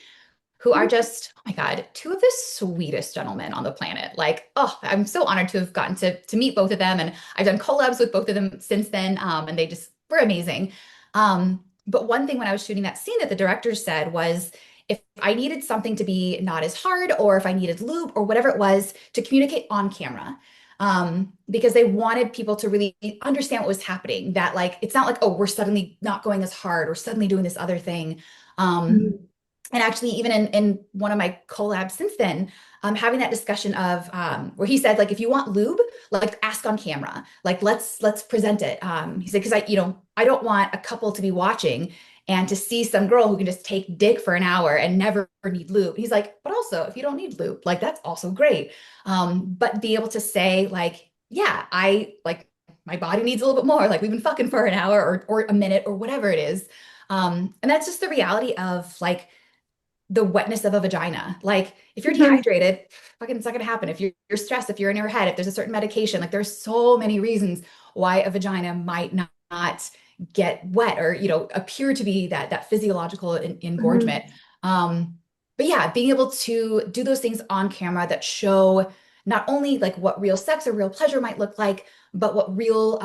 who are just, oh my God, two of the sweetest gentlemen on the planet. Like, oh, I'm so honored to have gotten to meet both of them. And I've done collabs with both of them since then. And they just were amazing. But one thing when I was shooting that scene that the director said was, if I needed something to be not as hard, or if I needed lube or whatever it was, to communicate on camera. Because they wanted people to really understand what was happening. That like it's not like, oh, we're suddenly not going as hard or suddenly doing this other thing. Um, Mhm. and actually, even in one of my collabs since then, having that discussion of where he said, like, if you want lube, like ask on camera, like let's present it. He said, because I don't want a couple to be watching and to see some girl who can just take dick for an hour and never need lube. He's like, but also if you don't need lube, like that's also great. But be able to say, like, yeah, I like my body needs a little bit more. Like we've been fucking for an hour or a minute or whatever it is. And that's just the reality of like the wetness of a vagina. Like if you're dehydrated, fucking it's not gonna happen. If you're stressed, if you're in your head, if there's a certain medication, like there's so many reasons why a vagina might not get wet or appear to be that physiological engorgement. Mhm. But yeah, being able to do those things on camera that show not only like what real sex or real pleasure might look like, but what real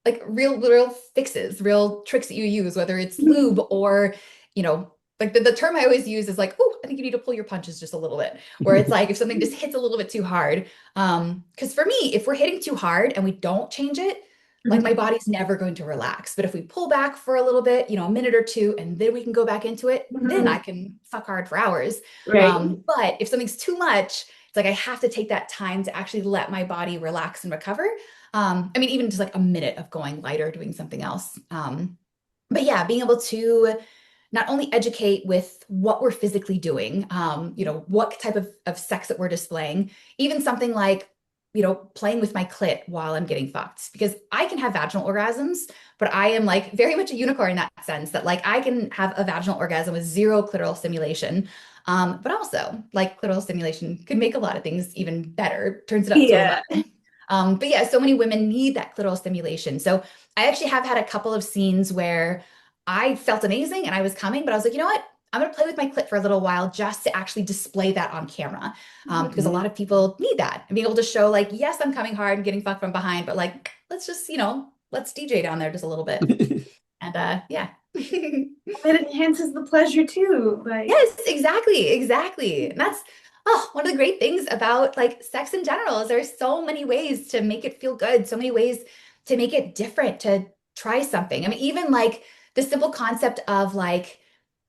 like real fixes, real tricks that you use, whether it's lube or, you know, like the term I always use is like, oh, I think you need to pull your punches just a little bit. Where it's like if something just hits a little bit too hard. Because for me, if we're hitting too hard and we don't change it, like my Mhm. body's never going to relax. But if we pull back for a little bit, a minute or two, and then we can go back into it, then I Mhm. can fuck hard for hours. Right. But if something's too much, it's like I have to take that time to actually let my body relax and recover. I mean, even just like a minute of going lighter, doing something else. But yeah, being able to not only educate with what we're physically doing, what type of sex that we're displaying, even something like, playing with my clit while I'm getting fucked, because I can have vaginal orgasms, but I am like very much a unicorn in that sense that like I can have a vaginal orgasm with zero clitoral stimulation. But also like clitoral stimulation could make a lot of things even better, turns it up to Yeah. 11. But yeah, so many women need that clitoral stimulation. So I actually have had a couple of scenes where I felt amazing and I was coming, but I was like, you know what? I'm going to play with my clit for a little while just to actually display that on camera. Because a lot Mhm. of people need that and being able to show, like, yes, I'm coming hard and getting fucked from behind, but like, let's just, let's DJ down there just a little bit. And yeah. It enhances the pleasure too. Like, Yes, exactly, exactly. And that's one of the great things about like sex in general is there's so many ways to make it feel good, so many ways to make it different, to try something. I mean, even like the simple concept of like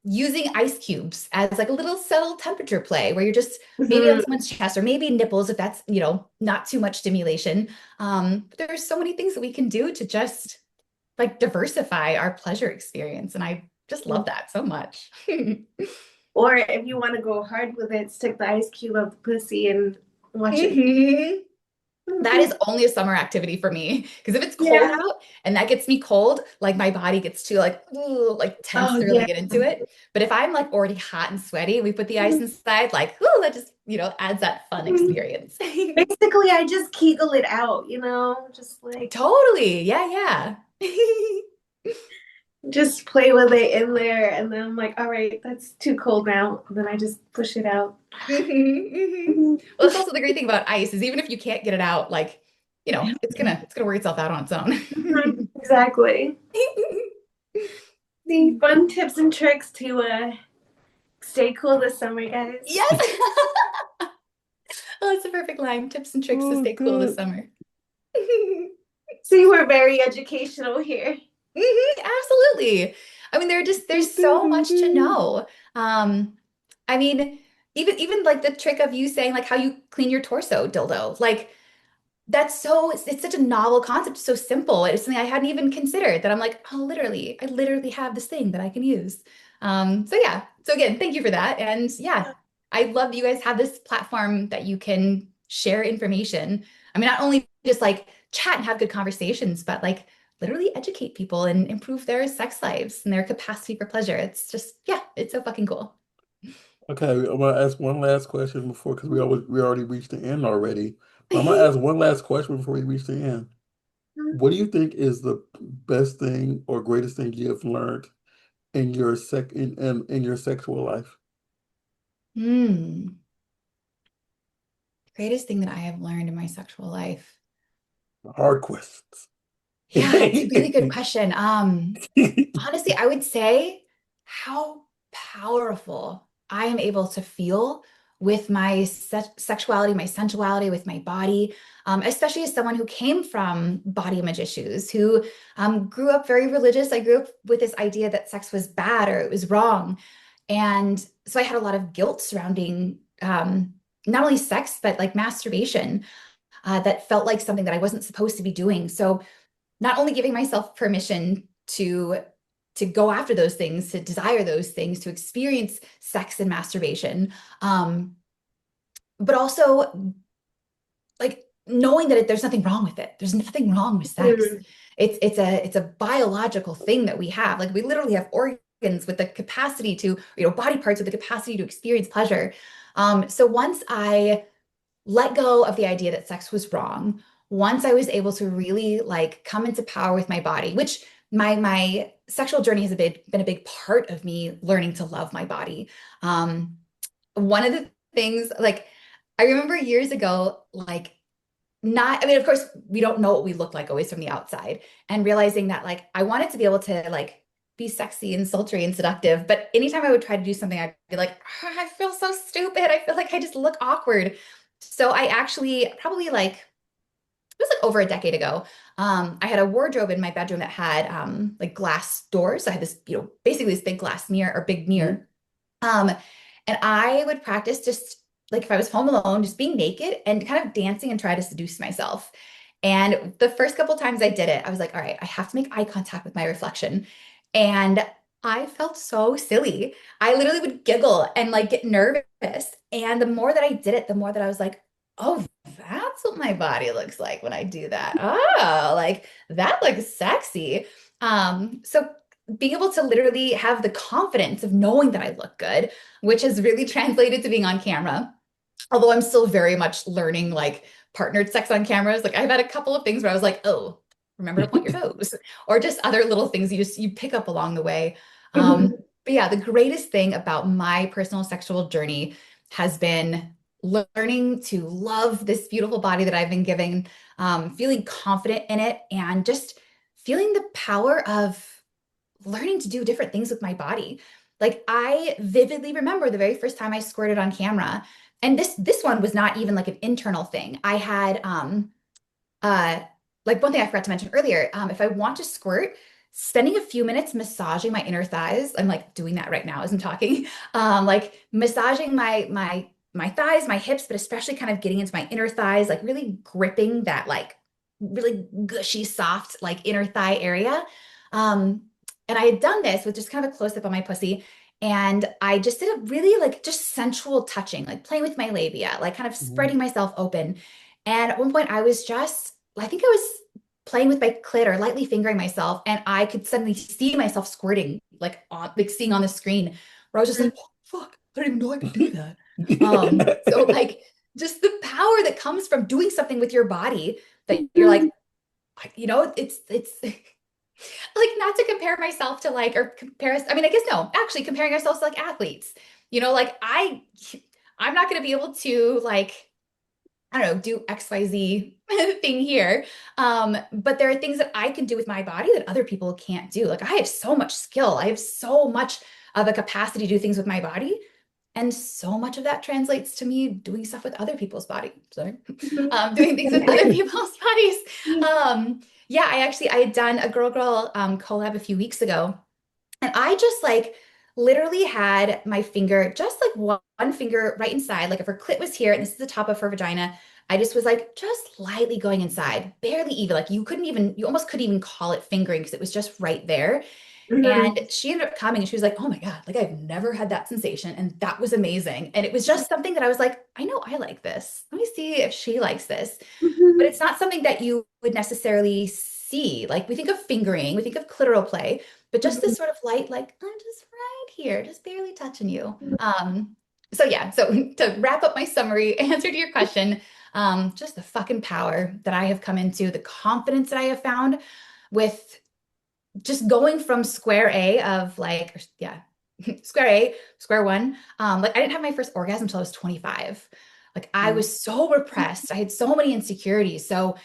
using ice cubes as like a little subtle temperature play where you're just maybe on mhm. someone's chest or maybe nipples if that's, not too much stimulation. But there's so many things that we can do to just like diversify our pleasure experience. And I just love that so much. Or if you want to go hard with it, stick the ice cube up the pussy and watch it. Mhm. That Mhm. is only a summer activity for me. Because if it's cold Yeah. out and that gets me cold, like my body gets too like ooh, like tense Oh to really yeah. get into it. But if I'm like already hot and sweaty, we put the ice inside, like ooh, that just adds that fun Mhm. experience. Basically, I just kegel it out, just like Totally. Yeah, yeah. just play with it in there, and then I'm like, all right, that's too cold now. And then I just push it out. Mhm, mhm. Mhm. Well, that's also the great thing about ice is even if you can't get it out, like, it's gonna work itself out on its Mhm. own. Exactly. The fun tips and tricks to stay cool this summer, guys. Yes. Oh, it's a perfect line. Tips and tricks to Oh, stay cool this good. summer. See, we're very educational here. Absolutely. I mean, there's so much to know. Um, I mean, even like the trick of you saying like how you clean your torso dildo. Like that's it's such a novel concept, so simple. It's something I hadn't even considered that I'm like, oh, I literally have this thing that I can use. So yeah. So again, thank you for that. And yeah, I love that you guys have this platform that you can share information. I mean, not only just like chat and have good conversations, but like literally educate people and improve their sex lives and their capacity for pleasure. It's just, yeah, it's so fucking cool. Okay, I'm gonna ask one last question before, because we already reached the end already. But I'm gonna ask one last question before we reach the end. What do you think is the best thing or greatest thing you have learned in your in your sexual life? Hmm. Greatest thing that I have learned in my sexual life. Hard questions. Yeah, it's a really good question. Honestly, I would say how powerful I am able to feel with my sexuality, my sensuality, with my body, especially as someone who came from body image issues, who grew up very religious. I grew up with this idea that sex was bad or it was wrong. And so I had a lot of guilt surrounding not only sex, but like masturbation that felt like something that I wasn't supposed to be doing. So not only giving myself permission to go after those things, to desire those things, to experience sex and masturbation, but also like knowing that there's nothing wrong with it. There's nothing wrong with sex. Mhm. It's a biological thing that we have. Like we literally have organs with the capacity to, body parts with the capacity to experience pleasure. So once I let go of the idea that sex was wrong, once I was able to really like come into power with my body, which my sexual journey has been a big part of me learning to love my body. One of the things like I remember years ago, like not, I mean, of course, we don't know what we look like always from the outside, and realizing that like I wanted to be able to like be sexy and sultry and seductive, but anytime I would try to do something, I'd be like, "Ah, I feel so stupid. I feel like I just look awkward." So I actually probably like it was like over a decade ago. I had a wardrobe in my bedroom that had like glass doors. So I had this, basically this big glass mirror or big Mhm. mirror. Um, and I would practice just like if I was home alone, just being naked and kind of dancing and try to seduce myself. And the first couple times I did it, I was like, all right, I have to make eye contact with my reflection. And I felt so silly. I literally would giggle and like get nervous. And the more that I did it, the more that I was like, oh, that's what my body looks like when I do that. Oh, like that looks sexy. So being able to literally have the confidence of knowing that I look good, which has really translated to being on camera. Although I'm still very much learning like partnered sex on cameras. Like I've had a couple of things where I was like, oh, remember to point your toes, or just other little things you pick up along the way. But yeah, the greatest thing about my personal sexual journey has been learning to love this beautiful body that I've been given, feeling confident in it, and just feeling the power of learning to do different things with my body. Like I vividly remember the very first time I squirted on camera. And this one was not even like an internal thing. I had uh like one thing I forgot to mention earlier, if I want to squirt, spending a few minutes massaging my inner thighs, I'm like doing that right now as I'm talking, like massaging my thighs, my hips, but especially kind of getting into my inner thighs, like really gripping that like really gushy, soft, like inner thigh area. Um, and I had done this with just kind of a close up on my pussy. And I just did a really like just sensual touching, like playing with my labia, like kind of Mhm. spreading myself open. And at one point I was just, I think I was playing with my clit or lightly fingering myself, and I could suddenly see myself squirting, like on like seeing on the screen, where I was just like, oh, fuck, I didn't even know I could do that. So like just the power that comes from doing something with your body that you're like, it's like not to compare myself to like or compare us. I mean, I guess no, actually comparing ourselves to like athletes. Like I'm not gonna be able to like I don't know, do XYZ thing here. But there are things that I can do with my body that other people can't do. Like I have so much skill. I have so much of a capacity to do things with my body. And so much of that translates to me doing stuff with other people's body. Sorry. Doing things with other people's bodies. Yeah, I had done a girl collab a few weeks ago, and I just like literally had my finger, just like one finger right inside. Like if her clit was here and this is the top of her vagina, I just was like just lightly going inside, barely even. Like you almost couldn't even call it fingering because it was just right there. And she ended up coming and she was like, oh my God, like I've never had that sensation. And that was amazing. And it was just something that I was like, I know I like this. Let me see if she likes this. But it's not something that you would necessarily see. Like we think of fingering, we think of clitoral play, but just this sort of light, like I'm just right here, just barely touching you. So yeah, so to wrap up my summary, answer to your question, just the fucking power that I have come into, the confidence that I have found with just going from square A of like, yeah, square A, square one. Like I didn't have my first orgasm until I was 25. Like I was so repressed. I had so many insecurities. So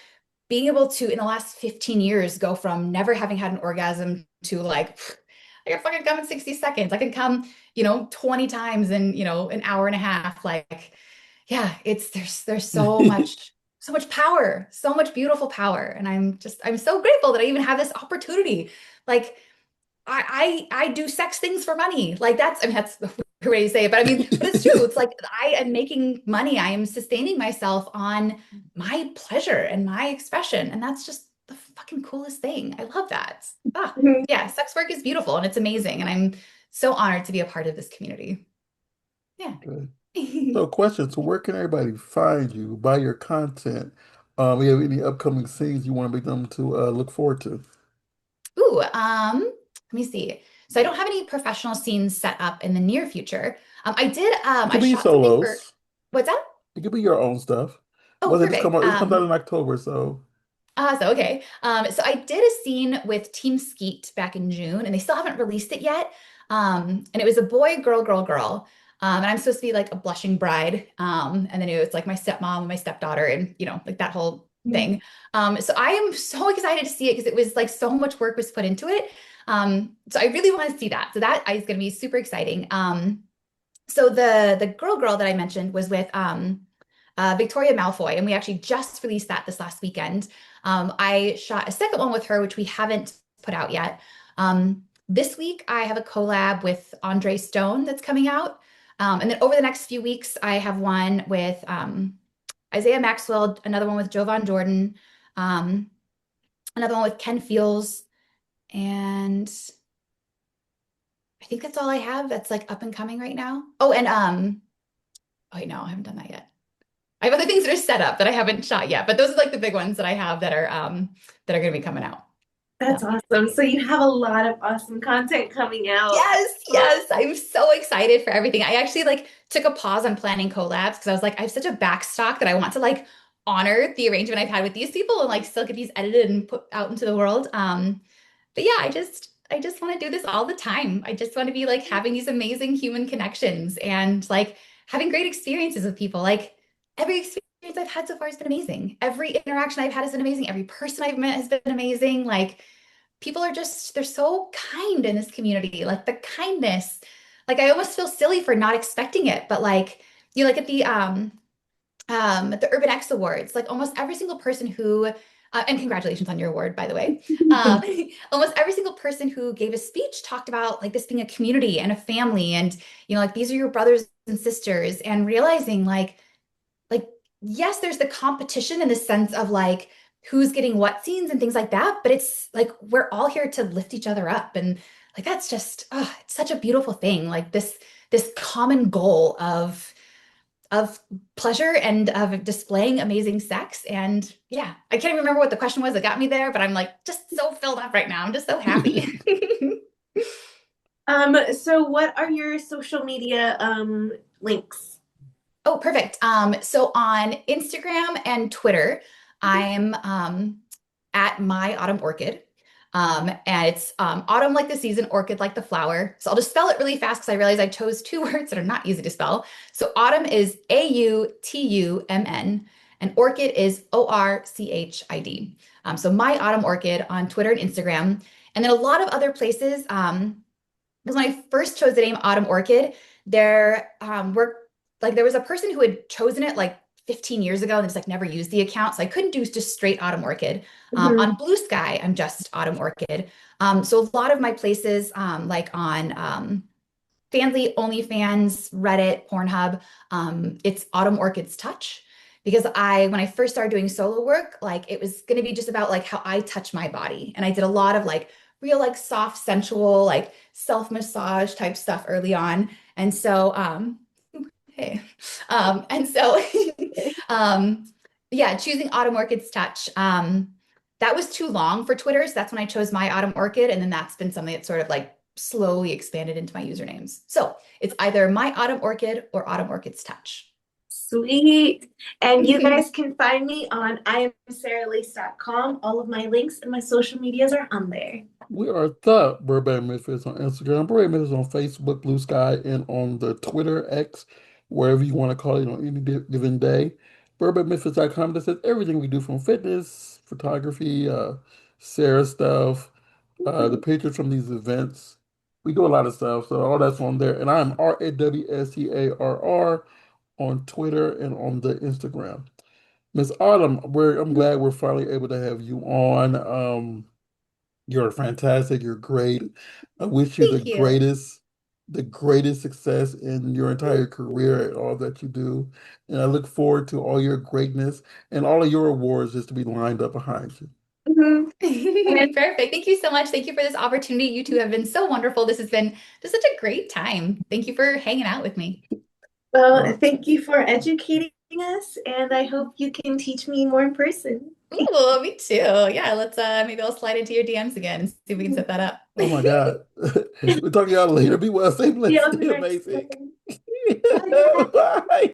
being able to, in the last 15 years, go from never having had an orgasm to like I can fucking come in 60 seconds. I can come, 20 times in, an hour and a half. Like, yeah, there's so much power, so much beautiful power. And I'm so grateful that I even have this opportunity. Like, I do sex things for money. Like that's, I mean, that's the way to say it, but I mean, but it's true. It's like I am making money. I am sustaining myself on my pleasure and my expression. And that's just the fucking coolest thing. I love that. Ah, yeah, sex work is beautiful and it's amazing. And I'm so honored to be a part of this community. Yeah. Okay. So, question. So, where can everybody find you, buy your content? You have any upcoming scenes you want to make them to look forward to? Ooh, let me see. So I don't have any professional scenes set up in the near future. It I could be shot something for, solos. what's that? It could be your own stuff. Oh, Well, it just come perfect. out. It comes out in October, so So okay. So I did a scene with Team Skeet back in June, and they still haven't released it yet. And it was a boy, girl, girl, girl. And I'm supposed to be like a blushing bride. And then it was like my stepmom and my stepdaughter, and like that whole thing. So I am so excited to see it because it was like so much work was put into it. So I really want to see that. So that is going to be super exciting. So the girl that I mentioned was with Victoria Malfoy, and we actually just released that this last weekend. I shot a second one with her, which we haven't put out yet. This week, I have a collab with Andre Stone that's coming out. And then over the next few weeks, I have one with Isaiah Maxwell, another one with Jovan Jordan, um, another one with Ken Fields, and I think that's all I have that's like up and coming right now. Oh, and oh wait, no, I haven't done that yet. I have other things that are set up that I haven't shot yet, but those are like the big ones that I have that are going to be coming out. Yeah. That's awesome. So you have a lot of awesome content coming out. Yes, yes. I'm so excited for everything. I actually like took a pause on planning collabs because I was like, I have such a backstock that I want to like honor the arrangement I've had with these people and like still get these edited and put out into the world. But yeah, I just want to do this all the time. I just want to be like having these amazing human connections and like having great experiences with people. Like every experience I've had so far has been amazing. Every interaction I've had has been amazing. Every person I've met has been amazing. Like people are just, they're so kind in this community. Like the kindness, like I almost feel silly for not expecting it, but like you like at the Urban X Awards, like almost every single person who, and congratulations on your award, by the way. Um, almost every single person who gave a speech talked about like this being a community and a family, and like these are your brothers and sisters, and realizing like yes, there's the competition in the sense of like who's getting what scenes and things like that, but it's like we're all here to lift each other up, and like that's just it's such a beautiful thing. Like this common goal of pleasure and of displaying amazing sex. And yeah, I can't even remember what the question was that got me there, but I'm like just so filled up right now. I'm just so happy. So what are your social media links? Oh, perfect. So on Instagram and Twitter, I'm at my autumn orchid. And it's autumn like the season, orchid like the flower. So I'll just spell it really fast because I realize I chose two words that are not easy to spell. So autumn is Autumn, and orchid is Orchid. So my autumn orchid on Twitter and Instagram. And then a lot of other places. Because when I first chose the name Autumn Orchid, there were like there was a person who had chosen it like 15 years ago and just like never used the account. So I couldn't do just straight Autumn Orchid. Mhm. On Blue Sky, I'm just Autumn Orchid. So a lot of my places, like on Fansly, OnlyFans, Reddit, Pornhub, it's Autumn Orchids Touch. Because when I first started doing solo work, like it was going to be just about like how I touch my body. And I did a lot of like real, like soft, sensual, like self massage type stuff early on. And so, hey, and so, um, yeah, choosing Autumn Orchids Touch. That was too long for Twitter. So that's when I chose my Autumn Orchid. And then that's been something that sort of like slowly expanded into my usernames. So it's either my Autumn Orchid or Autumn Orchids Touch. Sweet. And you guys can find me on iamsarahlease.com. All of my links and my social medias are on there. we are the Burbank Misfits on Instagram, Burbank Misfits on Facebook, Blue Sky, and on the Twitter X, wherever you want to call it on any given day. BurbankMisfits.com that says everything we do from fitness, photography, Sarah stuff, the pictures from these events. We do a lot of stuff, so all that's on there. And I'm RAWSCARR on Twitter and on the Instagram. Miss Autumn, I'm glad we're finally able to have you on. You're fantastic. You're great. I wish you Thank you. the greatest success in your entire career and all that you do. And I look forward to all your greatness and all of your awards just to be lined up behind you. Mhm. And Perfect. Thank you so much. Thank you for this opportunity. You two have been so wonderful. This has been just such a great time. Thank you for hanging out with me. well, Uh, thank you for educating us, and I hope you can teach me more in person. Ooh, me too. Yeah, let's maybe I'll slide into your DMs again and see if we can set that up. oh my God. We'll talk to y'all later. Be well, stay See you blessed, on the stay next amazing. one. Bye, guys. Bye.